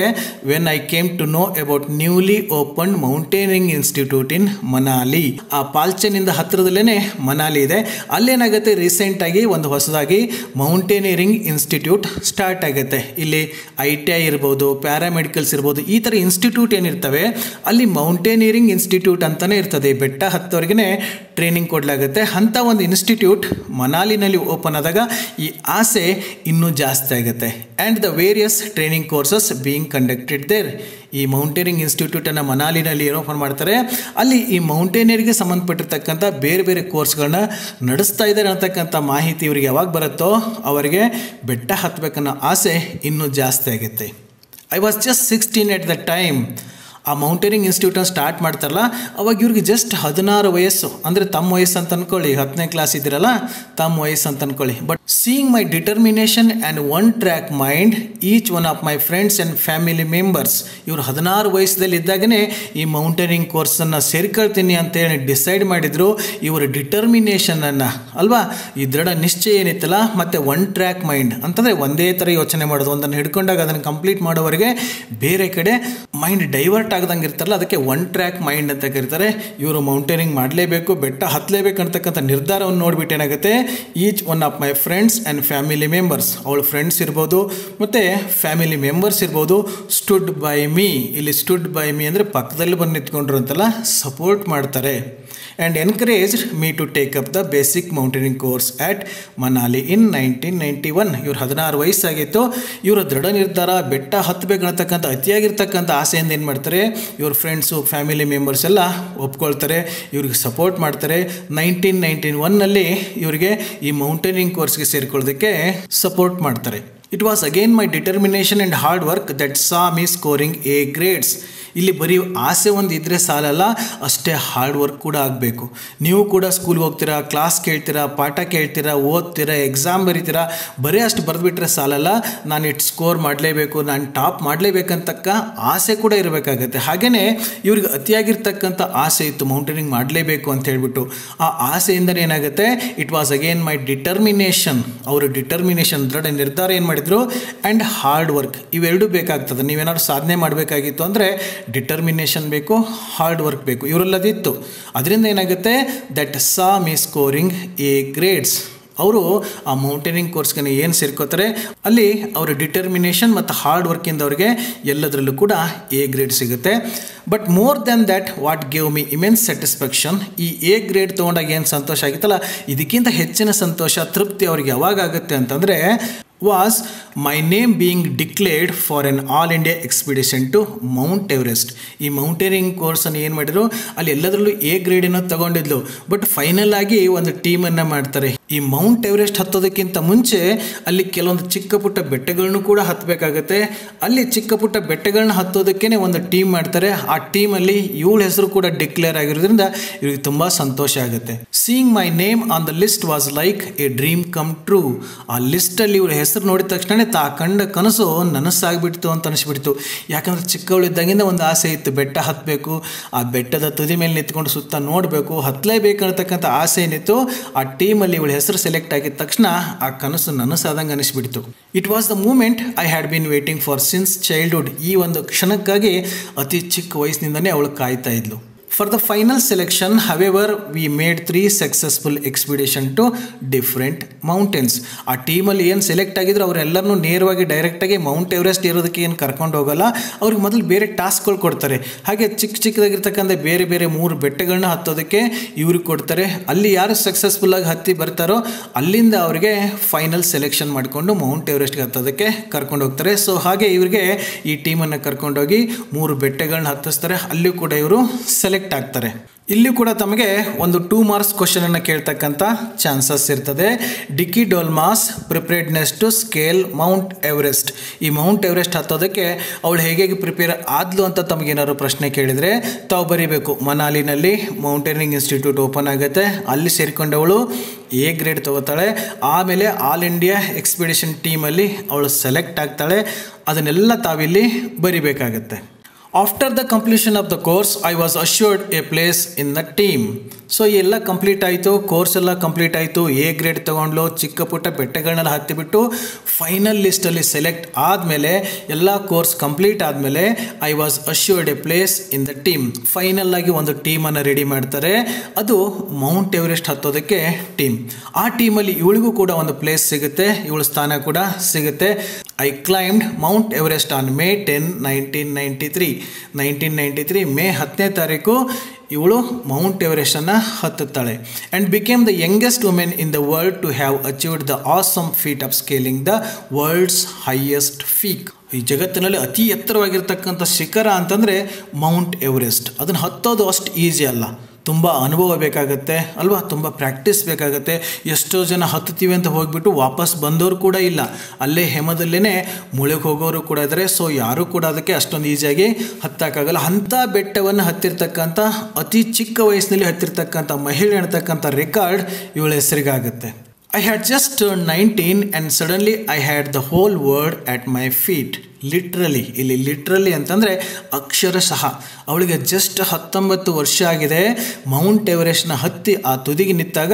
when I came to know about newly open mountaineering institute in Manali. ಆ ಪಾಲ್ಚನಿಂದ ಹತ್ತಿರದಲ್ಲೇ ಮನಾಲಿ ಇದೆ. ಅಲ್ಲೇನಾಗುತ್ತೆ, ರೀಸೆಂಟಾಗಿ ಒಂದು ಹೊಸದಾಗಿ ಮೌಂಟೇನಿಯರಿಂಗ್ ಇನ್ಸ್ಟಿಟ್ಯೂಟ್ ಸ್ಟಾರ್ಟ್ ಆಗುತ್ತೆ. ಇಲ್ಲಿ ITI ಇರ್ಬೋದು, ಪ್ಯಾರಾಮೆಡಿಕಲ್ಸ್ ಇರ್ಬೋದು, ಈ ಥರ ಇನ್ಸ್ಟಿಟ್ಯೂಟ್ ಏನಿರ್ತವೆ ಅಲ್ಲಿ ಮೌಂಟೇನಿಯರಿಂಗ್ ಇನ್ಸ್ಟಿಟ್ಯೂಟ್ ಅಂತಲೇ ಇರ್ತದೆ. ಬೆಟ್ಟ ಹತ್ತೋರಿಗೆ ಟ್ರೈನಿಂಗ್ ಕೊಡಲಾಗುತ್ತೆ. ಅಂಥ ಒಂದು ಇನ್ಸ್ಟಿಟ್ಯೂಟ್ ಮನಾಲಿನಲ್ಲಿ ಓಪನ್ ಆದಾಗ ಈ ಆಸೆ ಇನ್ನೂ ಜಾಸ್ತಿ ಆಗುತ್ತೆ. And the various training courses being conducted there. ಈ ಮೌಂಟೇನಿಯರಿಂಗ್ ಇನ್ಸ್ಟಿಟ್ಯೂಟನ್ನು ಮನಾಲಿನಲ್ಲಿ ಏನು ಓಪನ್ ಮಾಡ್ತಾರೆ, ಅಲ್ಲಿ ಈ ಮೌಂಟೇನಿಯರಿಗೆ ಸಂಬಂಧಪಟ್ಟಿರ್ತಕ್ಕಂಥ ಬೇರೆ ಬೇರೆ ಕೋರ್ಸ್ಗಳನ್ನ ನಡೆಸ್ತಾ ಇದ್ದಾರೆ ಅಂತಕ್ಕಂಥ ಮಾಹಿತಿ ಇವರಿಗೆ ಯಾವಾಗ ಬರುತ್ತೋ ಅವರಿಗೆ ಬೆಟ್ಟ ಹತ್ತಬೇಕನ್ನೋ ಆಸೆ ಇನ್ನೂ ಜಾಸ್ತಿ ಆಗುತ್ತೆ. I was just 16 at the time. ಆ ಮೌಂಟೇನಿಯರಿಂಗ್ ಇನ್ಸ್ಟಿಟ್ಯೂಟನ್ನು ಸ್ಟಾರ್ಟ್ ಮಾಡ್ತಾರಲ್ಲ ಅವಾಗ ಇವ್ರಿಗೆ ಜಸ್ಟ್ 16 ವಯಸ್ಸು, ಅಂದರೆ ತಮ್ಮ ವಯಸ್ಸು ಅಂತ ಅಂದ್ಕೊಳ್ಳಿ, 10ನೇ ಕ್ಲಾಸ್ ಇದ್ದೀರಲ್ಲ ತಮ್ಮ ವಯಸ್ಸು ಅಂತ ಅಂದ್ಕೊಳ್ಳಿ. But seeing my determination and one track mind each one of my friends and family members. ಇವರು 16 ವಯಸ್ಸಲ್ಲಿ ಇದ್ದಾಗನೇ ಈ ಮೌಂಟೇನಿಯರಿಂಗ್ ಕೋರ್ಸನ್ನು ಸೇರ್ಕೊಳ್ತೀನಿ ಅಂತೇಳಿ ಡಿಸೈಡ್ ಮಾಡಿದರು. ಇವರ ಡಿಟರ್ಮಿನೇಷನನ್ನು ಅಲ್ವಾ, ಈ ದೃಢ ನಿಶ್ಚಯ ಏನಿತ್ತಲ್ಲ, ಮತ್ತು ಒನ್ ಟ್ರ್ಯಾಕ್ ಮೈಂಡ್ ಅಂತಂದರೆ ಒಂದೇ ಥರ ಯೋಚನೆ ಮಾಡೋದು, ಒಂದನ್ನು ಹಿಡ್ಕೊಂಡಾಗ ಅದನ್ನು ಕಂಪ್ಲೀಟ್ ಮಾಡೋವರೆಗೆ ಬೇರೆ ಕಡೆ ಮೈಂಡ್ ಡೈವರ್ಟ್ ಆಗದಂಗೆ ಇರ್ತಾರಲ್ಲ, ಅದಕ್ಕೆ ಒನ್ ಟ್ರ್ಯಾಕ್ ಮೈಂಡ್ ಅಂತ ಕರೀತಾರೆ. ಇವರು ಮೌಂಟೇನಿಂಗ್ ಮಾಡಲೇಬೇಕು, ಬೆಟ್ಟ ಹತ್ತಲೇಬೇಕು ಅಂತಕ್ಕಂಥ ನಿರ್ಧಾರವನ್ನು ನೋಡಿಬಿಟ್ಟು ಏನಾಗುತ್ತೆ, each one of my friends and family members, ಅವಳ ಫ್ರೆಂಡ್ಸ್ ಇರ್ಬೋದು ಮತ್ತು ಫ್ಯಾಮಿಲಿ ಮೆಂಬರ್ಸ್ ಇರ್ಬೋದು, ಸ್ಟುಡ್ ಬೈ ಮೀ. ಇಲ್ಲಿ ಸ್ಟುಡ್ ಬೈ ಮೀ ಅಂದರೆ ಪಕ್ಕದಲ್ಲಿ ಬಂದು ನಿಂತ್ಕೊಂಡ್ರು ಅಂತಲ್ಲ, ಸಪೋರ್ಟ್ ಮಾಡ್ತಾರೆ. And encouraged me to take up the basic mountaineering course at Manali in 1991. ಇವ್ರು 16 ವಯಸ್ಸಾಗಿತ್ತು. ಇವರ ದೃಢ ನಿರ್ಧಾರ ಬೆಟ್ಟ ಹತ್ತಬೇಕನ್ನತಕ್ಕಂಥ ಅತಿಯಾಗಿರ್ತಕ್ಕಂಥ ಆಸೆಯಿಂದ ಏನು ಮಾಡ್ತಾರೆ, ಇವ್ರ ಫ್ರೆಂಡ್ಸು ಫ್ಯಾಮಿಲಿ ಮೆಂಬರ್ಸ್ ಎಲ್ಲ ಒಪ್ಕೊಳ್ತಾರೆ, ಇವ್ರಿಗೆ ಸಪೋರ್ಟ್ ಮಾಡ್ತಾರೆ. 1991ನಲ್ಲಿ ಇವರಿಗೆ ಈ ಮೌಂಟೇನಿಂಗ್ ಕೋರ್ಸ್ಗೆ ಸೇರಿಕೊಳ್ಳೋದಕ್ಕೆ ಸಪೋರ್ಟ್ ಮಾಡ್ತಾರೆ. It was again my determination and hard work that saw me scoring A grades. ಇಲ್ಲಿ ಬರೀ ಆಸೆ ಒಂದು ಇದ್ದರೆ ಸಾಲಲ್ಲ, ಅಷ್ಟೇ ಹಾರ್ಡ್ ವರ್ಕ್ ಕೂಡ ಆಗಬೇಕು. ನೀವು ಕೂಡ ಸ್ಕೂಲ್ಗೆ ಹೋಗ್ತೀರಾ, ಕ್ಲಾಸ್ ಕೇಳ್ತೀರಾ, ಪಾಠ ಕೇಳ್ತೀರಾ, ಓದ್ತೀರಾ, ಎಕ್ಸಾಮ್ ಬರೀತೀರಾ, ಬರೀ ಅಷ್ಟು ಬರೆದ್ಬಿಟ್ರೆ ಸಾಲಲ್ಲ. ನಾನು ಇಟ್ಟು ಸ್ಕೋರ್ ಮಾಡಲೇಬೇಕು, ನಾನು ಟಾಪ್ ಮಾಡಲೇಬೇಕಂತಕ್ಕ ಆಸೆ ಕೂಡ ಇರಬೇಕಾಗತ್ತೆ. ಹಾಗೆಯೇ ಇವ್ರಿಗೆ ಅತಿಯಾಗಿರ್ತಕ್ಕಂಥ ಆಸೆ ಇತ್ತು, ಮೌಂಟೇನಿಂಗ್ ಮಾಡಲೇಬೇಕು ಅಂತ ಹೇಳ್ಬಿಟ್ಟು. ಆ ಆಸೆಯಿಂದಲೇ ಏನಾಗುತ್ತೆ, it was again my determination. ಅವರು ಡಿಟರ್ಮಿನೇಷನ್ ದೃಢ ನಿರ್ಧಾರ ಏನು ಮಾಡಿದರು, ಆ್ಯಂಡ್ ಹಾರ್ಡ್ ವರ್ಕ್, ಇವೆರಡೂ ಬೇಕಾಗ್ತದೆ. ನೀವೇನಾದ್ರು ಸಾಧನೆ ಮಾಡಬೇಕಾಗಿತ್ತು ಅಂದರೆ ಡಿಟರ್ಮಿನೇಷನ್ ಬೇಕು, ಹಾರ್ಡ್ ವರ್ಕ್ ಬೇಕು, ಇವರೆಲ್ಲದಿತ್ತು. ಅದರಿಂದ ಏನಾಗುತ್ತೆ, that saw me scoring A grades. ಅವರು ಆ ಮೌಂಟೇನಿಂಗ್ ಕೋರ್ಸ್ಗೆ ಏನು ಸೇರ್ಕೋತಾರೆ ಅಲ್ಲಿ ಅವರ ಡಿಟರ್ಮಿನೇಷನ್ ಮತ್ತು ಹಾರ್ಡ್ ವರ್ಕಿಂದ ಅವ್ರಿಗೆ ಎಲ್ಲದರಲ್ಲೂ ಕೂಡ A ಗ್ರೇಡ್ ಸಿಗುತ್ತೆ. But more than that what gave me immense satisfaction. ಈ A ಗ್ರೇಡ್ ತೊಗೊಂಡಾಗ ಏನು ಸಂತೋಷ ಆಗಿತ್ತಲ್ಲ, ಇದಕ್ಕಿಂತ ಹೆಚ್ಚಿನ ಸಂತೋಷ, ತೃಪ್ತಿ ಅವ್ರಿಗೆ ಯಾವಾಗ ಆಗುತ್ತೆ ಅಂತಂದರೆ, was my name being declared for an all India expedition to Mount Everest. ಈ ಮೌಂಟೇನಿಂಗ್ ಕೋರ್ಸನ್ನು ಏನು ಮಾಡಿದ್ರು, ಅಲ್ಲಿ ಎಲ್ಲದರಲ್ಲೂ A ಗ್ರೇಡನ್ನು ತಗೊಂಡಿದ್ಲು. ಬಟ್ ಫೈನಲ್ ಆಗಿ ಒಂದು ಟೀಮನ್ನು ಮಾಡ್ತಾರೆ. ಈ ಮೌಂಟ್ ಎವರೆಸ್ಟ್ ಹತ್ತೋದಕ್ಕಿಂತ ಮುಂಚೆ ಅಲ್ಲಿ ಕೆಲವೊಂದು ಚಿಕ್ಕ ಪುಟ್ಟ ಬೆಟ್ಟಗಳನ್ನು ಕೂಡ ಹತ್ತಬೇಕಾಗತ್ತೆ. ಅಲ್ಲಿ ಚಿಕ್ಕ ಪುಟ್ಟ ಬೆಟ್ಟಗಳನ್ನ ಹತ್ತೋದಕ್ಕೇ ಒಂದು ಟೀಮ್ ಮಾಡ್ತಾರೆ. ಆ ಟೀಮಲ್ಲಿ ಇವಳ ಹೆಸರು ಕೂಡ ಡಿಕ್ಲೇರ್ ಆಗಿರೋದ್ರಿಂದ ಇವ್ರಿಗೆ ತುಂಬ ಸಂತೋಷ ಆಗುತ್ತೆ. Seeing my name on the list was like A dream come true. ಆ ಲಿಸ್ಟಲ್ಲಿ ಇವ್ರ ಹೆಸರು ನೋಡಿದ ತಕ್ಷಣ ತಾ ಕಂಡ ಕನಸು ನನಸಾಗ್ಬಿಡ್ತು ಅಂತ ಅನಿಸ್ಬಿಡ್ತು. ಯಾಕಂದರೆ ಚಿಕ್ಕವಳಿದ್ದಾಗಿಂದ ಒಂದು ಆಸೆ ಇತ್ತು, ಬೆಟ್ಟ ಹತ್ತಬೇಕು, ಆ ಬೆಟ್ಟದ ತುದಿ ಮೇಲೆ ನಿಂತ್ಕೊಂಡು ಸುತ್ತ ನೋಡಬೇಕು, ಹತ್ತಲೇಬೇಕು ಅನ್ನತಕ್ಕಂಥ ಆಸೆ ಏನಿತ್ತು. ಆ ಟೀಮಲ್ಲಿ ಇವಳ ಹೆಸರು ಸೆಲೆಕ್ಟ್ ಆಗಿದ ತಕ್ಷಣ ಆ ಕನಸು ನನಸಾದಂಗೆ ಅನಿಸ್ಬಿಡ್ತು. It was the moment I had been waiting for since childhood. ಈ ಒಂದು ಕ್ಷಣಕ್ಕಾಗಿ ಅತಿ ಚಿಕ್ಕ ವಯಸ್ಸಿನಿಂದನೇ ಅವಳು ಕಾಯ್ತಾ ಇದ್ಲು. For the final selection, however, we made 3 successful expedition to different mountains. ಆ ಟೀಮಲ್ಲಿ ಏನು ಸೆಲೆಕ್ಟ್ ಆಗಿದ್ರು ಅವರೆಲ್ಲರನ್ನೂ ನೇರವಾಗಿ ಡೈರೆಕ್ಟಾಗಿ ಮೌಂಟ್ ಎವರೆಸ್ಟ್ ಇರೋದಕ್ಕೆ ಏನು ಕರ್ಕೊಂಡು ಹೋಗಲ್ಲ. ಅವ್ರಿಗೆ ಮೊದಲು ಬೇರೆ ಟಾಸ್ಕ್ಗಳು ಕೊಡ್ತಾರೆ. ಹಾಗೆ ಚಿಕ್ಕದಾಗಿರ್ತಕ್ಕಂಥ ಬೇರೆ ಬೇರೆ 3 ಬೆಟ್ಟಗಳನ್ನ ಹತ್ತೋದಕ್ಕೆ ಇವ್ರಿಗೆ ಕೊಡ್ತಾರೆ. ಅಲ್ಲಿ ಯಾರು ಸಕ್ಸಸ್ಫುಲ್ಲಾಗಿ ಹತ್ತಿ ಬರ್ತಾರೋ ಅಲ್ಲಿಂದ ಅವರಿಗೆ ಫೈನಲ್ ಸೆಲೆಕ್ಷನ್ ಮಾಡಿಕೊಂಡು ಮೌಂಟ್ ಎವರೆಸ್ಟ್ಗೆ ಹತ್ತೋದಕ್ಕೆ ಕರ್ಕೊಂಡು ಹೋಗ್ತಾರೆ. ಸೊ ಹಾಗೆ ಇವರಿಗೆ ಈ ಟೀಮನ್ನು ಕರ್ಕೊಂಡೋಗಿ 3 ಬೆಟ್ಟಗಳನ್ನ ಹತ್ತಿಸ್ತಾರೆ. ಅಲ್ಲಿಯೂ ಕೂಡ ಇವರು ಸೆಲೆಕ್ಟ್ ಸೆಲೆಕ್ಟ್ ಆಗ್ತಾರೆ. ಇಲ್ಲಿ ಕೂಡ ತಮಗೆ ಒಂದು 2 ಮಾರ್ಕ್ಸ್ ಕ್ವಶನ್ ಅನ್ನು ಕೇಳ್ತಕ್ಕಂಥ ಚಾನ್ಸಸ್ ಇರ್ತದೆ. Dicky Dolma's preparedness to scale Mount Everest. ಈ ಮೌಂಟ್ ಎವರೆಸ್ಟ್ ಹತ್ತೋದಕ್ಕೆ ಅವಳು ಹೇಗೆ ಪ್ರಿಪೇರ್ ಆದ್ಲು ಅಂತ ತಮಗೇನಾದ್ರು ಪ್ರಶ್ನೆ ಕೇಳಿದರೆ ತಾವು ಬರೀಬೇಕು, ಮನಾಲಿನಲ್ಲಿ ಮೌಂಟೇನಿಂಗ್ ಇನ್ಸ್ಟಿಟ್ಯೂಟ್ ಓಪನ್ ಆಗುತ್ತೆ, ಅಲ್ಲಿ ಸೇರಿಕೊಂಡವಳು A ಗ್ರೇಡ್ ತಗೋತಾಳೆ, ಆಮೇಲೆ ಆಲ್ ಇಂಡಿಯಾ ಎಕ್ಸ್ಪಿಡಿಷನ್ ಟೀಮಲ್ಲಿ ಅವಳು ಸೆಲೆಕ್ಟ್ ಆಗ್ತಾಳೆ. ಅದನ್ನೆಲ್ಲ ತಾವಿಲ್ಲಿ ಬರಿಬೇಕಾಗತ್ತೆ. After the completion of the course I was assured a place in the team. So ಎಲ್ಲ ಕಂಪ್ಲೀಟ್ ಆಯಿತು, ಕೋರ್ಸ್ ಎಲ್ಲ ಕಂಪ್ಲೀಟ್ ಆಯಿತು, A ಗ್ರೇಡ್ ತೊಗೊಂಡ್ಲು, ಚಿಕ್ಕ ಪುಟ್ಟ ಬೆಟ್ಟಗಳನ್ನೆಲ್ಲ ಹತ್ತಿಬಿಟ್ಟು ಫೈನಲ್ ಲಿಸ್ಟಲ್ಲಿ ಸೆಲೆಕ್ಟ್ ಆದಮೇಲೆ, ಎಲ್ಲ ಕೋರ್ಸ್ ಕಂಪ್ಲೀಟ್ ಆದಮೇಲೆ I was assured a place in the team. Final ಆಗಿ ಒಂದು ಟೀಮನ್ನು ರೆಡಿ ಮಾಡ್ತಾರೆ, ಅದು ಮೌಂಟ್ ಎವರೆಸ್ಟ್ ಹತ್ತೋದಕ್ಕೆ ಟೀಮ್. ಆ ಟೀಮಲ್ಲಿ ಇವಳಿಗೂ ಕೂಡ ಒಂದು ಪ್ಲೇಸ್ ಸಿಗುತ್ತೆ, ಇವಳ ಸ್ಥಾನ ಕೂಡ ಸಿಗುತ್ತೆ. I climbed Mount Everest on May 10, 1993. 1993 May 10ನೇ ತಾರೀಕು ಇವಳು ಮೌಂಟ್ ಎವರೆಸ್ಟನ್ನು ಹತ್ತುತ್ತಾಳೆ. And became the youngest women in the world to have achieved the awesome feat of scaling the world's highest peak. ಈ ಜಗತ್ತಿನಲ್ಲಿ ಅತಿ ಎತ್ತರವಾಗಿರ್ತಕ್ಕಂಥ ಶಿಖರ ಅಂತಂದರೆ ಮೌಂಟ್ ಎವರೆಸ್ಟ್. ಅದನ್ನು ಹತ್ತೋದು ಅಷ್ಟು ಈಸಿ ಅಲ್ಲ, ತುಂಬ ಅನುಭವ ಬೇಕಾಗತ್ತೆ ಅಲ್ವಾ, ತುಂಬ ಪ್ರಾಕ್ಟೀಸ್ ಬೇಕಾಗತ್ತೆ. ಎಷ್ಟೋ ಜನ ಹತ್ತುತ್ತೀವಿ ಅಂತ ಹೋಗಿಬಿಟ್ಟು ವಾಪಸ್ ಬಂದವರು ಕೂಡ ಇಲ್ಲ, ಅಲ್ಲೇ ಹೆಮದಲ್ಲೇ ಮುಳುಗಿ ಹೋಗೋರು ಕೂಡ ಇದ್ದಾರೆ. ಸೊ ಯಾರೂ ಕೂಡ ಅದಕ್ಕೆ ಅಷ್ಟೊಂದು ಈಸಿಯಾಗಿ ಹತ್ತಕ್ಕಾಗಲ್ಲ. ಅಂಥ ಬೆಟ್ಟವನ್ನು ಹತ್ತಿರ್ತಕ್ಕಂಥ ಅತಿ ಚಿಕ್ಕ ವಯಸ್ಸಿನಲ್ಲಿ ಹತ್ತಿರ್ತಕ್ಕಂಥ ಮಹಿಳೆ ಅನ್ನತಕ್ಕಂಥ ರೆಕಾರ್ಡ್ ಇವಳ ಹೆಸರಿಗಾಗುತ್ತೆ. I had just turned 19 and suddenly I had the whole world at my feet. Literally, ಇಲ್ಲಿ ಲಿಟ್ರಲಿ ಅಂತಂದರೆ ಅಕ್ಷರಶಃ ಅವಳಿಗೆ ಜಸ್ಟ್ 19 ವರ್ಷ ಆಗಿದೆ. ಮೌಂಟ್ ಎವರೆಸ್ಟ್ನ ಹತ್ತಿ ಆ ತುದಿಗೆ ನಿಂತಾಗ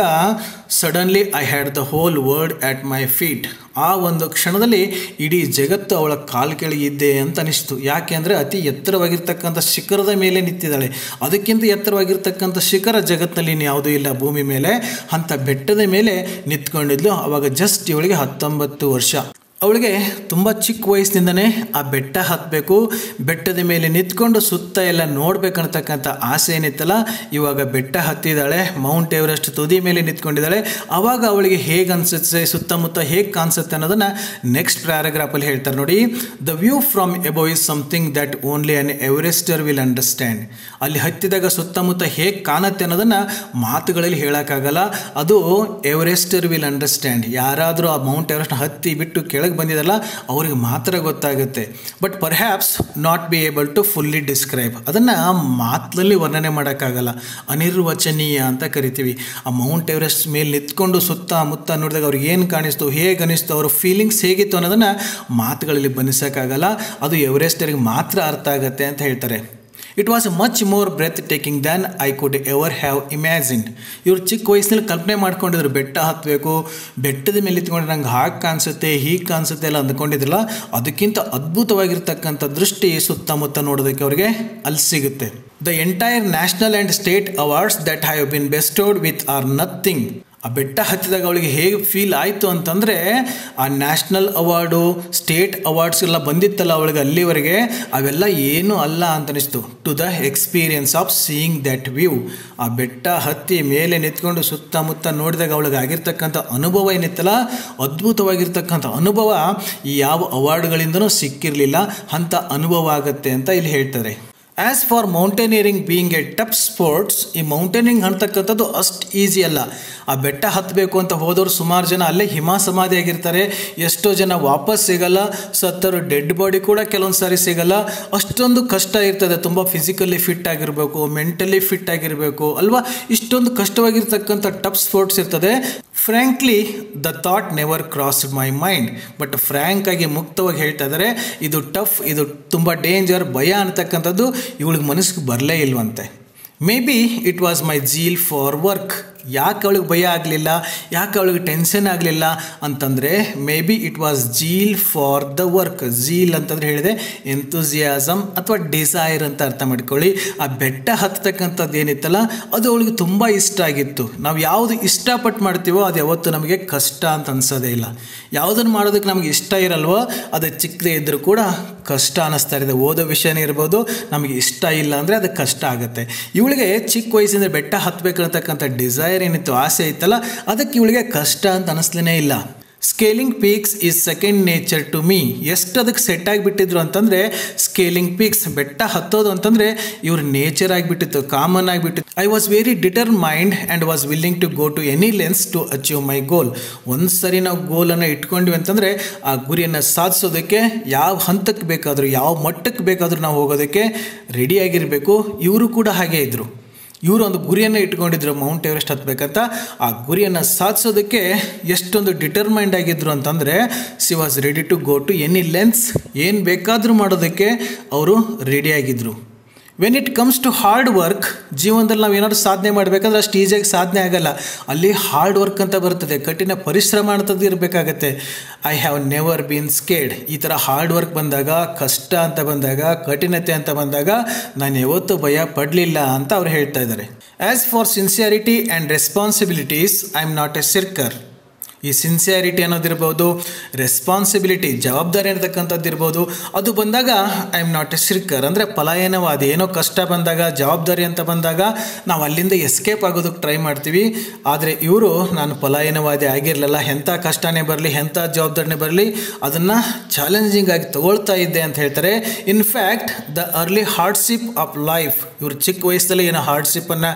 suddenly I had the whole world at my feet. ಆ ಒಂದು ಕ್ಷಣದಲ್ಲಿ ಇಡೀ ಜಗತ್ತು ಅವಳ ಕಾಲು ಕೆಳಗಿದ್ದೆ ಅಂತ ಅನಿಸ್ತು. ಯಾಕೆ ಅಂದರೆ ಅತಿ ಎತ್ತರವಾಗಿರ್ತಕ್ಕಂಥ ಶಿಖರದ ಮೇಲೆ ನಿಂತಿದ್ದಾಳೆ. ಅದಕ್ಕಿಂತ ಎತ್ತರವಾಗಿರ್ತಕ್ಕಂಥ ಶಿಖರ ಜಗತ್ತಿನಲ್ಲಿ ಇನ್ಯಾವುದೂ ಇಲ್ಲ ಭೂಮಿ ಮೇಲೆ. ಅಂಥ ಬೆಟ್ಟದ ಮೇಲೆ ನಿಂತ್ಕೊಂಡಿದ್ಲು. ಆವಾಗ ಜಸ್ಟ್ ಇವಳಿಗೆ 19 ವರ್ಷ. ಅವಳಿಗೆ ತುಂಬ ಚಿಕ್ಕ ವಯಸ್ಸಿನಿಂದನೇ ಆ ಬೆಟ್ಟ ಹತ್ತಬೇಕು, ಬೆಟ್ಟದ ಮೇಲೆ ನಿಂತ್ಕೊಂಡು ಸುತ್ತ ಎಲ್ಲ ನೋಡ್ಬೇಕನ್ನತಕ್ಕಂಥ ಆಸೆ ಏನಿತ್ತಲ್ಲ, ಇವಾಗ ಬೆಟ್ಟ ಹತ್ತಿದ್ದಾಳೆ, ಮೌಂಟ್ ಎವರೆಸ್ಟ್ ತುದಿ ಮೇಲೆ ನಿಂತ್ಕೊಂಡಿದ್ದಾಳೆ. ಆವಾಗ ಅವಳಿಗೆ ಹೇಗೆ ಅನಿಸುತ್ತೆ, ಸುತ್ತಮುತ್ತ ಹೇಗೆ ಕಾಣಿಸುತ್ತೆ ಅನ್ನೋದನ್ನು ನೆಕ್ಸ್ಟ್ ಪ್ಯಾರಾಗ್ರಾಫಲ್ಲಿ ಹೇಳ್ತಾರೆ ನೋಡಿ. The view from above is something that only an Everester will understand. ಅಲ್ಲಿ ಹತ್ತಿದಾಗ ಸುತ್ತಮುತ್ತ ಹೇಗೆ ಕಾಣುತ್ತೆ ಅನ್ನೋದನ್ನು ಮಾತುಗಳಲ್ಲಿ ಹೇಳೋಕ್ಕಾಗಲ್ಲ, ಅದು ಎವರೆಸ್ಟರ್ ವಿಲ್ ಅಂಡರ್ಸ್ಟ್ಯಾಂಡ್. ಯಾರಾದರೂ ಆ ಮೌಂಟ್ ಎವರೆಸ್ಟ್ನ ಹತ್ತಿ ಬಿಟ್ಟು ಕೆಳಗೆ ಬಂದಿದಲ್ಲ ಅವ್ರಿಗೆ ಮಾತ್ರ ಗೊತ್ತಾಗುತ್ತೆ. But perhaps not be able to fully describe. ಅದನ್ನು ಮಾತಿನಲ್ಲಿ ವರ್ಣನೆ ಮಾಡೋಕ್ಕಾಗಲ್ಲ, ಅನಿರ್ವಚನೀಯ ಅಂತ ಕರಿತೀವಿ. ಆ ಮೌಂಟ್ ಎವರೆಸ್ಟ್ ಮೇಲೆ ನಿಂತ್ಕೊಂಡು ಸುತ್ತಮುತ್ತ ನೋಡಿದಾಗ ಅವ್ರಿಗೆ ಏನು ಕಾಣಿಸ್ತು, ಹೇಗೆ ಅನಿಸ್ತು, ಅವ್ರ ಫೀಲಿಂಗ್ಸ್ ಹೇಗಿತ್ತು ಅನ್ನೋದನ್ನು ಮಾತುಗಳಲ್ಲಿ ಬಣ್ಣಿಸೋಕ್ಕಾಗಲ್ಲ. ಅದು ಎವರೆಸ್ಟರಿಗೆ ಮಾತ್ರ ಅರ್ಥ ಆಗುತ್ತೆ ಅಂತ ಹೇಳ್ತಾರೆ. It was much more breathtaking than I could ever have imagined. ಇವರು ಚಿಕ್ಕ ವಯಸ್ಸಿನಲ್ಲಿ ಕಲ್ಪನೆ ಮಾಡ್ಕೊಂಡಿದ್ರು, ಬೆಟ್ಟ ಹತ್ತಬೇಕು, ಬೆಟ್ಟದ ಮೇಲೆ ನಿಂತ್ಕೊಂಡ್ರೆ ನಂಗೆ ಹಾಗೆ ಕಾಣಿಸುತ್ತೆ, ಹೀಗೆ ಕಾಣಿಸುತ್ತೆ ಎಲ್ಲ ಅಂದ್ಕೊಂಡಿದ್ರಲ್ಲ, ಅದಕ್ಕಿಂತ ಅದ್ಭುತವಾಗಿರ್ತಕ್ಕಂಥ ದೃಷ್ಟಿ ಸುತ್ತಮುತ್ತ ನೋಡೋದಕ್ಕೆ ಅವರಿಗೆ ಅಲ್ಲಿ ಸಿಗುತ್ತೆ. The entire national and state awards that have been bestowed with are nothing. ಆ ಬೆಟ್ಟ ಹತ್ತಿದಾಗ ಅವಳಿಗೆ ಹೇಗೆ ಫೀಲ್ ಆಯಿತು ಅಂತಂದರೆ, ಆ ನ್ಯಾಷನಲ್ ಅವಾರ್ಡು, ಸ್ಟೇಟ್ ಅವಾರ್ಡ್ಸ್ ಎಲ್ಲ ಬಂದಿತ್ತಲ್ಲ ಅವಳಿಗೆ ಅಲ್ಲಿವರೆಗೆ, ಅವೆಲ್ಲ ಏನೂ ಅಲ್ಲ ಅಂತ ಅನಿಸ್ತು. To the experience of seeing that view. ಆ ಬೆಟ್ಟ ಹತ್ತಿ ಮೇಲೆ ನಿಂತ್ಕೊಂಡು ಸುತ್ತಮುತ್ತ ನೋಡಿದಾಗ ಅವಳಿಗೆ ಆಗಿರ್ತಕ್ಕಂಥ ಅನುಭವ ಏನಿತ್ತಲ್ಲ, ಅದ್ಭುತವಾಗಿರ್ತಕ್ಕಂಥ ಅನುಭವ ಯಾವ ಅವಾರ್ಡ್ಗಳಿಂದನೂ ಸಿಕ್ಕಿರಲಿಲ್ಲ. ಅಂಥ ಅನುಭವ ಆಗುತ್ತೆ ಅಂತ ಇಲ್ಲಿ ಹೇಳ್ತಾರೆ. As for mountaineering being A tough sports, ಈ ಮೌಂಟೇನಿಂಗ್ ಅಂತಕ್ಕಂಥದ್ದು ಅಷ್ಟು ಈಸಿ ಅಲ್ಲ. ಆ ಬೆಟ್ಟ ಹತ್ತಬೇಕು ಅಂತ ಹೋದವರು ಸುಮಾರು ಜನ ಅಲ್ಲೇ ಹಿಮ ಸಮಾಧಿ ಆಗಿರ್ತಾರೆ. ಎಷ್ಟೋ ಜನ ವಾಪಸ್ ಸಿಗಲ್ಲ, ಸತ್ತರು ಡೆಡ್ ಬಾಡಿ ಕೂಡ ಕೆಲವೊಂದು ಸಾರಿ ಸಿಗಲ್ಲ. ಅಷ್ಟೊಂದು ಕಷ್ಟ ಇರ್ತದೆ. ತುಂಬ ಫಿಸಿಕಲಿ ಫಿಟ್ ಆಗಿರಬೇಕು, ಮೆಂಟಲಿ ಫಿಟ್ ಆಗಿರಬೇಕು ಅಲ್ವಾ. ಇಷ್ಟೊಂದು ಕಷ್ಟವಾಗಿರ್ತಕ್ಕಂಥ ಟಫ್ ಸ್ಪೋರ್ಟ್ಸ್ ಇರ್ತದೆ. Frankly the thought never crossed my mind. But ಫ್ರ್ಯಾಂಕಾಗಿ ಮುಕ್ತವಾಗಿ ಹೇಳ್ತಾ ಇದ್ದಾರೆ, ಇದು ಟಫ್, ಇದು ತುಂಬ ಡೇಂಜರ್, ಭಯ ಅಂತಕ್ಕಂಥದ್ದು ಇವಳಿಗೆ ಮನಸ್ಸಿಗೆ ಬರಲೇ ಇಲ್ವಂತೆ. Maybe it was my zeal for work. ಯಾಕೆ ಅವಳಿಗೆ ಭಯ ಆಗಲಿಲ್ಲ, ಯಾಕೆ ಅವಳಿಗೆ ಟೆನ್ಷನ್ ಆಗಲಿಲ್ಲ ಅಂತಂದರೆ, maybe it was zeal for the work. Zeal ಅಂತಂದರೆ ಹೇಳಿದೆ ಎಂಥೂಸಿಯಾಸಮ್ ಅಥವಾ ಡಿಸೈರ್ ಅಂತ ಅರ್ಥ ಮಾಡ್ಕೊಳ್ಳಿ. ಆ ಬೆಟ್ಟ ಹತ್ತಕ್ಕಂಥದ್ದು ಏನಿತ್ತಲ್ಲ, ಅದು ಅವಳಿಗೆ ತುಂಬ ಇಷ್ಟ ಆಗಿತ್ತು. ನಾವು ಯಾವುದು ಇಷ್ಟಪಟ್ಟು ಮಾಡ್ತೀವೋ ಅದು ಯಾವತ್ತೂ ನಮಗೆ ಕಷ್ಟ ಅಂತ ಅನಿಸೋದೇ ಇಲ್ಲ. ಯಾವುದನ್ನು ಮಾಡೋದಕ್ಕೆ ನಮಗೆ ಇಷ್ಟ ಇರಲ್ವೋ ಅದು ಚಿಕ್ಕದೇ ಇದ್ದರೂ ಕೂಡ ಕಷ್ಟ ಅನ್ನಿಸ್ತಾ ಇದೆ. ಓದೋ ವಿಷಯನೇ ಇರ್ಬೋದು, ನಮಗೆ ಇಷ್ಟ ಇಲ್ಲ ಅಂದರೆ ಅದು ಕಷ್ಟ ಆಗುತ್ತೆ. ಇವಳಿಗೆ ಚಿಕ್ಕ ವಯಸ್ಸಿಂದ ಬೆಟ್ಟ ಹತ್ತಬೇಕನ್ನತಕ್ಕಂಥ ಡಿಸೈರ್ ಏನಿತ್ತು, ಆಸೆ ಇತ್ತಲ್ಲ, ಅದಕ್ಕೆ ಇವಳಿಗೆ ಕಷ್ಟ ಅಂತ ಅನ್ನಿಸ್ಲೇ ಇಲ್ಲ. Scaling peaks is second nature to me. ಎಷ್ಟು ಅದಕ್ಕೆ ಸೆಟ್ ಆಗಿಬಿಟ್ಟಿದ್ರು ಅಂತಂದರೆ ಸ್ಕೇಲಿಂಗ್ ಪೀಕ್ಸ್ ಬೆಟ್ಟ ಹತ್ತೋದು ಅಂತಂದರೆ ಇವ್ರ ನೇಚರ್ ಆಗಿಬಿಟ್ಟಿತ್ತು, ಕಾಮನ್ ಆಗಿಬಿಟ್ಟಿತ್ತು. I was very determined and was willing to go to any lengths to achieve my goal. ಒಂದು ಸರಿ ನಾವು ಗೋಲನ್ನು ಇಟ್ಕೊಂಡ್ವಿ ಅಂತಂದರೆ ಆ ಗುರಿಯನ್ನು ಸಾಧಿಸೋದಕ್ಕೆ ಯಾವ ಹಂತಕ್ಕೆ ಬೇಕಾದರೂ ಯಾವ ಮಟ್ಟಕ್ಕೆ ಬೇಕಾದರೂ ನಾವು ಹೋಗೋದಕ್ಕೆ ರೆಡಿಯಾಗಿರಬೇಕು. ಇವರು ಕೂಡ ಹಾಗೆ ಇದ್ದರು. ಇವರು ಒಂದು ಗುರಿಯನ್ನು ಇಟ್ಕೊಂಡಿದ್ರು, ಮೌಂಟ್ ಎವರೆಸ್ಟ್ ಹತ್ತಬೇಕಂತ. ಆ ಗುರಿಯನ್ನು ಸಾಧಿಸೋದಕ್ಕೆ ಎಷ್ಟೊಂದು ಡಿಟರ್ಮೈಂಡ್ ಆಗಿದ್ರು ಅಂತಂದರೆ she was ready to go to any lengths. ಏನು ಬೇಕಾದರೂ ಮಾಡೋದಕ್ಕೆ ಅವರು ರೆಡಿಯಾಗಿದ್ದರು. When it comes to hard work, ಜೀವನದಲ್ಲಿ ನಾವು ಏನಾದರೂ ಸಾಧನೆ ಮಾಡಬೇಕಂದ್ರೆ ಅಷ್ಟು ಈಸಿಯಾಗಿ ಸಾಧನೆ ಆಗಲ್ಲ. ಅಲ್ಲಿ ಹಾರ್ಡ್ ವರ್ಕ್ ಅಂತ ಬರ್ತದೆ, ಕಠಿಣ ಪರಿಶ್ರಮ ಅಂತದ್ದು ಇರಬೇಕಾಗತ್ತೆ. I have never been scared. ಈ ಥರ ಹಾರ್ಡ್ ವರ್ಕ್ ಬಂದಾಗ, ಕಷ್ಟ ಅಂತ ಬಂದಾಗ, ಕಠಿಣತೆ ಅಂತ ಬಂದಾಗ ನಾನು ಯಾವತ್ತೂ ಭಯ ಪಡಲಿಲ್ಲ ಅಂತ ಅವ್ರು ಹೇಳ್ತಾ ಇದ್ದಾರೆ. As far sincerity and responsibilities I am not a shirker. ಈ ಸಿನ್ಸಿಯಾರಿಟಿ ಅನ್ನೋದಿರ್ಬೋದು, ರೆಸ್ಪಾನ್ಸಿಬಿಲಿಟಿ ಜವಾಬ್ದಾರಿ ಇರತಕ್ಕಂಥದ್ದು ಇರ್ಬೋದು, ಅದು ಬಂದಾಗ I am not a shirker ಅಂದರೆ ಪಲಾಯನವಾದಿ. ಏನೋ ಕಷ್ಟ ಬಂದಾಗ, ಜವಾಬ್ದಾರಿ ಅಂತ ಬಂದಾಗ ನಾವು ಅಲ್ಲಿಂದ ಎಸ್ಕೇಪ್ ಆಗೋದಕ್ಕೆ ಟ್ರೈ ಮಾಡ್ತೀವಿ. ಆದರೆ ಇವರು ನಾನು ಪಲಾಯನವಾದಿ ಆಗಿರಲಿಲ್ಲ. ಎಂಥ ಕಷ್ಟನೇ ಬರಲಿ, ಎಂಥ ಜವಾಬ್ದಾರಿನೇ ಬರಲಿ, ಅದನ್ನು ಚಾಲೆಂಜಿಂಗ್ ಆಗಿ ತಗೊಳ್ತಾ ಇದ್ದೆ ಅಂತ ಹೇಳ್ತಾರೆ. In fact the early hardship of life, ಇವರು ಚಿಕ್ಕ ವಯಸ್ಸಲ್ಲಿ ಏನೋ ಹಾರ್ಡ್ಶಿಪ್ಪನ್ನು,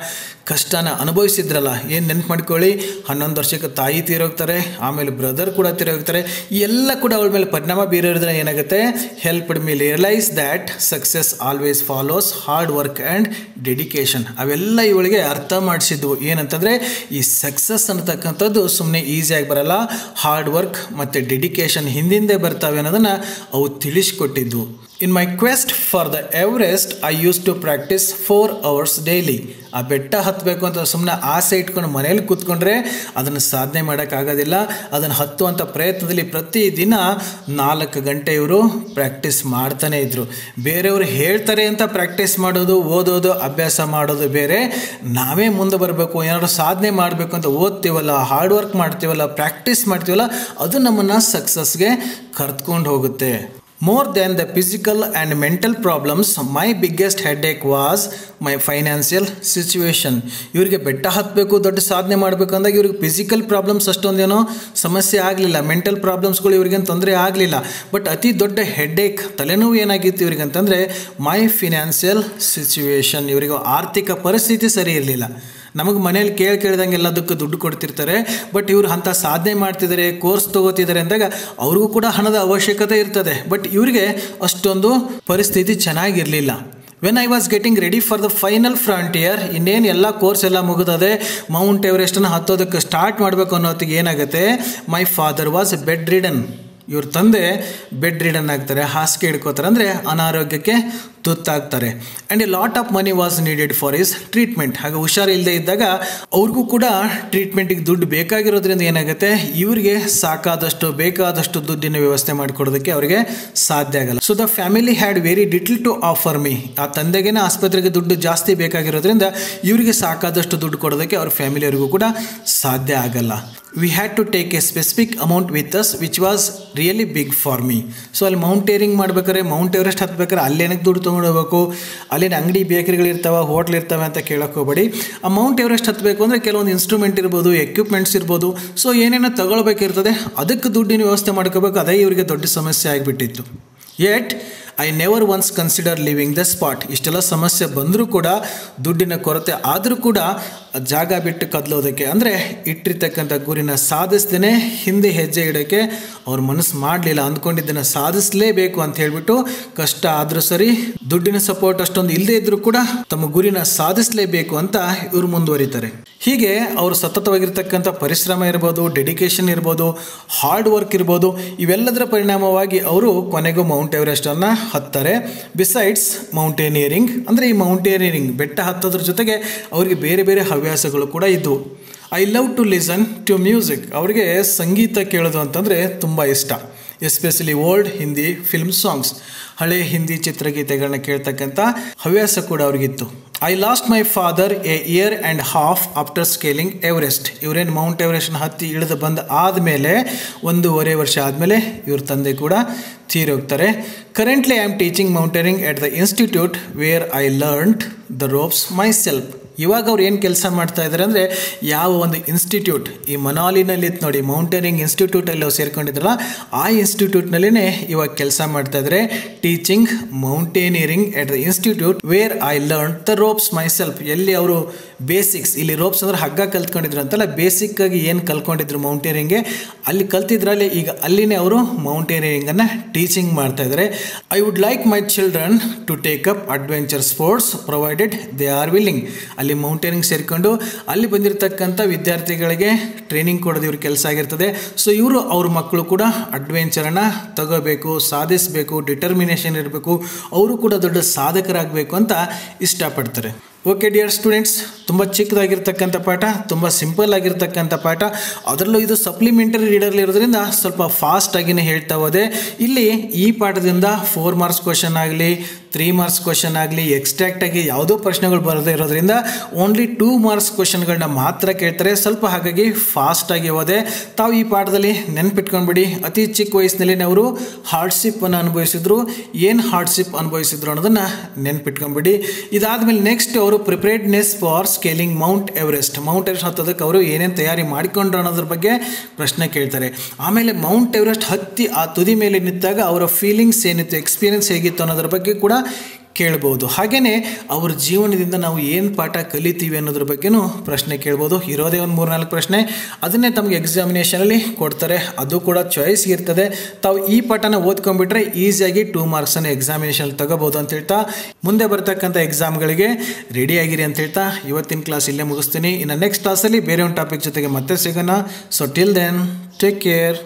ಕಷ್ಟನ ಅನುಭವಿಸಿದ್ರಲ್ಲ, ಏನು ನೆನ್ಪು ಮಾಡ್ಕೊಳ್ಳಿ, 11 ವರ್ಷಕ್ಕೆ ತಾಯಿ ತೀರೋಗ್ತಾರೆ, ಆಮೇಲೆ ಬ್ರದರ್ ಕೂಡ ತೀರೋಗ್ತಾರೆ. ಎಲ್ಲ ಕೂಡ ಅವಳ ಮೇಲೆ ಪರಿಣಾಮ ಬೀರೋದ್ರಿಂದ ಏನಾಗುತ್ತೆ, helped me realise that success always follows hard work and dedication. ಅವೆಲ್ಲ ಇವಳಿಗೆ ಅರ್ಥ ಮಾಡಿಸಿದ್ವು. ಏನಂತಂದರೆ ಈ ಸಕ್ಸಸ್ ಅನ್ನತಕ್ಕಂಥದ್ದು ಸುಮ್ಮನೆ ಈಸಿಯಾಗಿ ಬರಲ್ಲ, ಹಾರ್ಡ್ ವರ್ಕ್ ಮತ್ತು ಡೆಡಿಕೇಶನ್ ಹಿಂದಿಂದೆ ಬರ್ತಾವೆ ಅನ್ನೋದನ್ನು ಅವು ತಿಳಿಸ್ಕೊಟ್ಟಿದ್ವು. In my quest for the Everest I use to practise 4 hours daily. ಆ ಬೆಟ್ಟ ಹತ್ತಬೇಕು ಅಂತ ಸುಮ್ಮನೆ ಆಸೆ ಇಟ್ಕೊಂಡು ಮನೇಲಿ ಕೂತ್ಕೊಂಡ್ರೆ ಅದನ್ನು ಸಾಧನೆ ಮಾಡೋಕ್ಕಾಗೋದಿಲ್ಲ. ಅದನ್ನು ಹತ್ತುವಂಥ ಪ್ರಯತ್ನದಲ್ಲಿ ಪ್ರತಿದಿನ 4 ಗಂಟೆ ಇವರು ಪ್ರಾಕ್ಟೀಸ್ ಮಾಡ್ತಾನೆ ಇದ್ದರು. ಬೇರೆಯವರು ಹೇಳ್ತಾರೆ ಅಂತ ಪ್ರಾಕ್ಟೀಸ್ ಮಾಡೋದು, ಓದೋದು, ಅಭ್ಯಾಸ ಮಾಡೋದು ಬೇರೆ. ನಾವೇ ಮುಂದೆ ಬರಬೇಕು, ಏನಾದರೂ ಸಾಧನೆ ಮಾಡಬೇಕು ಅಂತ ಓದ್ತೀವಲ್ಲ, ಹಾರ್ಡ್ ವರ್ಕ್ ಮಾಡ್ತೀವಲ್ಲ, ಪ್ರಾಕ್ಟೀಸ್ ಮಾಡ್ತೀವಲ್ಲ, ಅದು ನಮ್ಮನ್ನು ಸಕ್ಸಸ್ಗೆ ಕರ್ತ್ಕೊಂಡು ಹೋಗುತ್ತೆ. More than the physical and mental problems, my biggest headache was my financial situation. ಇವರಿಗೆ ಬೆಟ್ಟ ಹತ್ತಬೇಕು, ದೊಡ್ಡ ಸಾಧನೆ ಮಾಡಬೇಕು ಅಂದಾಗ ಇವ್ರಿಗೆ ಫಿಸಿಕಲ್ ಪ್ರಾಬ್ಲಮ್ಸ್ ಅಷ್ಟೊಂದೇನೋ ಸಮಸ್ಯೆ ಆಗಲಿಲ್ಲ, ಮೆಂಟಲ್ ಪ್ರಾಬ್ಲಮ್ಸ್ಗಳು ಇವ್ರಿಗೇನು ತೊಂದರೆ ಆಗಲಿಲ್ಲ. ಬಟ್ ಅತಿ ದೊಡ್ಡ ಹೆಡ್ಏಕ್, ತಲೆನೋವು ಏನಾಗಿತ್ತು ಇವ್ರಿಗೆ ಅಂತಂದರೆ ಮೈ ಫಿನಾನ್ಷಿಯಲ್ ಸಿಚುವೇಶನ್. ಇವರಿಗೆ ಆರ್ಥಿಕ ಪರಿಸ್ಥಿತಿ ಸರಿ ಇರಲಿಲ್ಲ. ನಮಗೆ ಮನೇಲಿ ಕೇಳಿದಂಗೆ ಎಲ್ಲದಕ್ಕೂ ದುಡ್ಡು ಕೊಡ್ತಿರ್ತಾರೆ. ಬಟ್ ಇವರು ಅಂಥ ಸಾಧನೆ ಮಾಡ್ತಿದ್ದಾರೆ, ಕೋರ್ಸ್ ತೊಗೋತಿದ್ದಾರೆ ಅಂದಾಗ ಅವ್ರಿಗೂ ಕೂಡ ಹಣದ ಅವಶ್ಯಕತೆ ಇರ್ತದೆ. ಬಟ್ ಇವರಿಗೆ ಅಷ್ಟೊಂದು ಪರಿಸ್ಥಿತಿ ಚೆನ್ನಾಗಿರಲಿಲ್ಲ. When I was getting ready for the final frontier, ಇನ್ನೇನು ಎಲ್ಲ ಕೋರ್ಸ್ ಎಲ್ಲ ಮುಗಿದದೆ, ಮೌಂಟ್ ಎವರೆಸ್ಟನ್ನು ಹತ್ತೋದಕ್ಕೆ ಸ್ಟಾರ್ಟ್ ಮಾಡಬೇಕು ಅನ್ನೋತ್ತಿಗೆ ಏನಾಗುತ್ತೆ, my father was bedridden. ಇವ್ರ ತಂದೆ ಬೆಡ್ ರಿಡನ್ ಆಗ್ತಾರೆ, ಹಾಸಿಗೆ ಹಿಡ್ಕೋತಾರೆ, ಅಂದರೆ ಅನಾರೋಗ್ಯಕ್ಕೆ ತುತ್ತಾಗ್ತಾರೆ. And a lot of money was needed for his treatment. ಹಾಗೆ ಹುಷಾರಿಲ್ಲದೆ ಇದ್ದಾಗ ಅವ್ರಿಗೂ ಕೂಡ ಟ್ರೀಟ್ಮೆಂಟಿಗೆ ದುಡ್ಡು ಬೇಕಾಗಿರೋದ್ರಿಂದ ಏನಾಗುತ್ತೆ, ಇವರಿಗೆ ಸಾಕಾದಷ್ಟು ಬೇಕಾದಷ್ಟು ದುಡ್ಡಿನ ವ್ಯವಸ್ಥೆ ಮಾಡಿಕೊಡೋದಕ್ಕೆ ಅವರಿಗೆ ಸಾಧ್ಯ ಆಗಲ್ಲ. So the family had very little to offer me. ಆ ತಂದೆಗೇನೆ ಆಸ್ಪತ್ರೆಗೆ ದುಡ್ಡು ಜಾಸ್ತಿ ಬೇಕಾಗಿರೋದ್ರಿಂದ ಇವರಿಗೆ ಸಾಕಾದಷ್ಟು ದುಡ್ಡು ಕೊಡೋದಕ್ಕೆ ಅವ್ರ ಫ್ಯಾಮಿಲಿಯವರಿಗೂ ಕೂಡ ಸಾಧ್ಯ ಆಗಲ್ಲ. We had to take a specific amount with us which was really big for me. So ಅಲ್ಲಿ ಮೌಂಟೇರಿಂಗ್ ಮಾಡ್ಬೇಕಾದ್ರೆ, ಮೌಂಟ್ ಎವರೆಸ್ಟ್ ಹತ್ಬೇಕಾದ್ರೆ ಅಲ್ಲೇನಕ್ಕೆ ದುಡ್ಡು ತೊಗೊಂಡೋಗ್ಬೇಕು, ಅಲ್ಲಿನ ಅಂಗಡಿ ಬೇಕರಿಗಳಿರ್ತಾವೆ, ಹೋಟ್ಲ್ ಇರ್ತವೆ ಅಂತ ಕೇಳೋಕೆ ಹೋಗಬೇಡಿ. ಆ ಮೌಂಟ್ ಎವರೆಸ್ಟ್ ಹತ್ತಬೇಕು ಅಂದರೆ ಕೆಲವೊಂದು ಇನ್ಸ್ಟ್ರೂಮೆಂಟ್ ಇರ್ಬೋದು, ಎಕ್ವಿಪ್ಮೆಂಟ್ಸ್ ಇರ್ಬೋದು. ಸೊ ಏನೇನೋ ತಗೊಳ್ಬೇಕಿರ್ತದೆ, ಅದಕ್ಕೆ ದುಡ್ಡಿನ ವ್ಯವಸ್ಥೆ ಮಾಡ್ಕೋಬೇಕು. ಅದೇ ಇವರಿಗೆ ದೊಡ್ಡ ಸಮಸ್ಯೆ ಆಗಿಬಿಟ್ಟಿತ್ತು. Yet I never once consider living the spot. ಇಷ್ಟೆಲ್ಲ ಸಮಸ್ಯೆ ಬಂದರೂ ಕೂಡ, ದುಡ್ಡಿನ ಕೊರತೆ ಆದರೂ ಕೂಡ ಜಾಗ ಬಿಟ್ಟು ಕದಲೋದಕ್ಕೆ, ಅಂದರೆ ಇಟ್ಟಿರ್ತಕ್ಕಂಥ ಗುರಿನ ಸಾಧಿಸ್ದೇ ಹಿಂದೆ ಹೆಜ್ಜೆ ಇಡೋಕ್ಕೆ ಅವ್ರ ಮನಸ್ಸು ಮಾಡಲಿಲ್ಲ. ಅಂದ್ಕೊಂಡಿದ್ದನ್ನು ಸಾಧಿಸಲೇಬೇಕು ಅಂತ ಹೇಳಿಬಿಟ್ಟು ಕಷ್ಟ ಆದರೂ ಸರಿ, ದುಡ್ಡಿನ ಸಪೋರ್ಟ್ ಅಷ್ಟೊಂದು ಇಲ್ಲದೇ ಇದ್ದರೂ ಕೂಡ ತಮ್ಮ ಗುರಿನ ಸಾಧಿಸಲೇಬೇಕು ಅಂತ ಇವರು ಮುಂದುವರಿತಾರೆ. ಹೀಗೆ ಅವರು ಸತತವಾಗಿರ್ತಕ್ಕಂಥ ಪರಿಶ್ರಮ ಇರ್ಬೋದು, ಡೆಡಿಕೇಶನ್ ಇರ್ಬೋದು, ಹಾರ್ಡ್ ವರ್ಕ್ ಇರ್ಬೋದು, ಇವೆಲ್ಲದರ ಪರಿಣಾಮವಾಗಿ ಅವರು ಕೊನೆಗೂ ಮೌಂಟ್ ಎವರೆಸ್ಟನ್ನು ಹತ್ತಾರೆ. ಬಿಸೈಡ್ಸ್ ಮೌಂಟೇನಿಯರಿಂಗ್, ಅಂದರೆ ಈ ಮೌಂಟೇನಿಯರಿಂಗ್ ಬೆಟ್ಟ ಹತ್ತೋದ್ರ ಜೊತೆಗೆ ಅವರಿಗೆ ಬೇರೆ ಬೇರೆ ಹವ್ಯಾಸಗಳು ಕೂಡ ಇದ್ದವು. I love to listen to music. ಅವರಿಗೆ ಸಂಗೀತ ಕೇಳೋದು ಅಂತಂದರೆ ತುಂಬ ಇಷ್ಟ. Especially old Hindi film songs, ಹಳೆ ಹಿಂದಿ ಚಿತ್ರಗೀತೆಗಳನ್ನ ಕೇಳ್ತಕ್ಕಂಥ ಹವ್ಯಾಸ ಕೂಡ ಅವ್ರಿಗಿತ್ತು. I lost my father a year and half after scaling Everest. ಇವರೇನು ಮೌಂಟ್ ಎವರೆಸ್ಟ್ನ ಹತ್ತಿ ಇಳಿದು ಬಂದು ಆದಮೇಲೆ 1.5 ವರ್ಷ ಆದಮೇಲೆ ಇವ್ರ ತಂದೆ ಕೂಡ ತೀರೋಗ್ತಾರೆ. Currently I am teaching mountaineering at the institute where I learned the ropes myself. ಇವಾಗ ಅವ್ರು ಏನು ಕೆಲಸ ಮಾಡ್ತಾ ಇದ್ದಾರೆ ಅಂದರೆ ಯಾವ ಒಂದು ಇನ್ಸ್ಟಿಟ್ಯೂಟ್ ಈ ಮನಾಲಿನಲ್ಲಿ ಇತ್ತು ನೋಡಿ ಮೌಂಟೇನಿಂಗ್ ಇನ್ಸ್ಟಿಟ್ಯೂಟಲ್ಲಿ ಅವ್ರು ಸೇರ್ಕೊಂಡಿದ್ರಲ್ಲ ಆ ಇನ್ಸ್ಟಿಟ್ಯೂಟ್ನಲ್ಲಿನೇ ಇವಾಗ ಕೆಲಸ ಮಾಡ್ತಾ ಇದ್ದಾರೆ teaching mountaineering at the institute where I learn the ropes my self. ಎಲ್ಲಿ ಅವರು ಬೇಸಿಕ್ಸ್, ಇಲ್ಲಿ ರೋಪ್ಸ್ ಅಂದ್ರೆ ಹಗ್ಗ ಕಲ್ತ್ಕೊಂಡಿದ್ರು ಅಂತಲ್ಲ, ಬೇಸಿಕ್ ಆಗಿ ಏನು ಕಲ್ತ್ಕೊಂಡಿದ್ರು ಮೌಂಟೇನಿಯರಿಂಗ್ಗೆ ಅಲ್ಲಿ ಕಲ್ತಿದ್ರಲ್ಲಿ ಈಗ ಅಲ್ಲಿನೇ ಅವರು ಮೌಂಟೇನಿಯರಿಂಗನ್ನು ಟೀಚಿಂಗ್ ಮಾಡ್ತಾ ಇದ್ದಾರೆ. I would like my children to take up adventure sports provided they are willing. ಅಲ್ಲಿ ಮೌಂಟೇನಿಂಗ್ ಸೇರಿಕೊಂಡು ಅಲ್ಲಿ ಬಂದಿರತಕ್ಕಂಥ ವಿದ್ಯಾರ್ಥಿಗಳಿಗೆ ಟ್ರೈನಿಂಗ್ ಕೊಡೋದು ಇವ್ರ ಕೆಲಸ ಆಗಿರ್ತದೆ. ಸೊ ಇವರು ಅವ್ರ ಮಕ್ಕಳು ಕೂಡ ಅಡ್ವೆಂಚರನ್ನು ತಗೋಬೇಕು, ಸಾಧಿಸಬೇಕು, ಡಿಟರ್ಮಿನೇಷನ್ ಇರಬೇಕು, ಅವರು ಕೂಡ ದೊಡ್ಡ ಸಾಧಕರಾಗಬೇಕು ಅಂತ ಇಷ್ಟಪಡ್ತಾರೆ. ಓಕೆ ಡಿಯರ್ ಸ್ಟೂಡೆಂಟ್ಸ್, ತುಂಬ ಚಿಕ್ಕದಾಗಿರ್ತಕ್ಕಂಥ ಪಾಠ, ತುಂಬ ಸಿಂಪಲ್ ಆಗಿರ್ತಕ್ಕಂಥ ಪಾಠ, ಅದರಲ್ಲೂ ಇದು ಸಪ್ಲಿಮೆಂಟರಿ ರೀಡರ್ಲಿ ಇರೋದ್ರಿಂದ ಸ್ವಲ್ಪ ಫಾಸ್ಟಾಗಿಯೇ ಹೇಳ್ತಾ ಹೋದೆ. ಇಲ್ಲಿ ಈ ಪಾಠದಿಂದ 4 ಮಾರ್ಕ್ಸ್ ಕ್ವಶನ್ ಆಗಲಿ 3 ಮಾರ್ಕ್ಸ್ ಕ್ವಶನ್ ಆಗಲಿ ಎಕ್ಸ್ಟ್ರಾಕ್ಟಾಗಿ ಯಾವುದೋ ಪ್ರಶ್ನೆಗಳು ಬರದೇ ಇರೋದ್ರಿಂದ ಓನ್ಲಿ 2 ಮಾರ್ಕ್ಸ್ ಕ್ವಶನ್ಗಳನ್ನ ಮಾತ್ರ ಕೇಳ್ತಾರೆ. ಸ್ವಲ್ಪ ಹಾಗಾಗಿ ಫಾಸ್ಟಾಗಿ ಹೋದೆ. ತಾವು ಈ ಪಾಠದಲ್ಲಿ ನೆನ್ಪಿಟ್ಕೊಂಡ್ಬಿಡಿ, ಅತಿ ಚಿಕ್ಕ ವಯಸ್ಸಿನಲ್ಲಿ ಅವರು ಹಾರ್ಡ್ಶಿಪ್ಪನ್ನು ಅನುಭವಿಸಿದ್ರು. ಏನು ಹಾರ್ಡ್ಶಿಪ್ ಅನುಭವಿಸಿದ್ರು ಅನ್ನೋದನ್ನು ನೆನ್ಪಿಟ್ಕೊಂಡ್ಬಿಡಿ. ಇದಾದಮೇಲೆ ನೆಕ್ಸ್ಟ್ ಅವರು preparedness for scaling Mount Everest ಹತ್ತೋದಕ್ಕೆ ಅವರು ಏನೇನು ತಯಾರಿ ಮಾಡಿಕೊಂಡ್ರು ಅನ್ನೋದ್ರ ಬಗ್ಗೆ ಪ್ರಶ್ನೆ ಕೇಳ್ತಾರೆ. ಆಮೇಲೆ ಮೌಂಟ್ ಎವರೆಸ್ಟ್ ಹತ್ತಿ ಆ ತುದಿ ಮೇಲೆ ನಿಂತಾಗ ಅವರ ಫೀಲಿಂಗ್ಸ್ ಏನಿತ್ತು, ಎಕ್ಸ್ಪೀರಿಯನ್ಸ್ ಹೇಗಿತ್ತು ಅನ್ನೋದ್ರ ಬಗ್ಗೆ ಕೂಡ ಕೇಳ್ಬೋದು. ಹಾಗೆಯೇ ಅವ್ರ ಜೀವನದಿಂದ ನಾವು ಏನು ಪಾಠ ಕಲಿತೀವಿ ಅನ್ನೋದ್ರ ಬಗ್ಗೆನೂ ಪ್ರಶ್ನೆ ಕೇಳ್ಬೋದು. ಇರೋದೇ ಒಂದು 3-4 ಪ್ರಶ್ನೆ, ಅದನ್ನೇ ತಮಗೆ ಎಕ್ಸಾಮಿನೇಷನಲ್ಲಿ ಕೊಡ್ತಾರೆ, ಅದು ಕೂಡ ಚಾಯ್ಸ್ ಇರ್ತದೆ. ತಾವು ಈ ಪಾಠನ ಓದ್ಕೊಂಡ್ಬಿಟ್ರೆ ಈಸಿಯಾಗಿ 2 ಮಾರ್ಕ್ಸನ್ನು ಎಕ್ಸಾಮಿನೇಷನ್ ತಗೋಬೋದು ಅಂತ ಹೇಳ್ತಾ ಮುಂದೆ ಬರ್ತಕ್ಕಂಥ ಎಕ್ಸಾಮ್ಗಳಿಗೆ ರೆಡಿಯಾಗಿರಿ ಅಂತ ಹೇಳ್ತಾ ಇವತ್ತಿನ ಕ್ಲಾಸ್ ಇಲ್ಲೇ ಮುಗಿಸ್ತೀನಿ. ಇನ್ನು ನೆಕ್ಸ್ಟ್ ಕ್ಲಾಸಲ್ಲಿ ಬೇರೆ ಒಂದು ಟಾಪಿಕ್ ಜೊತೆಗೆ ಮತ್ತೆ ಸಿಗೋಣ. So till then take care.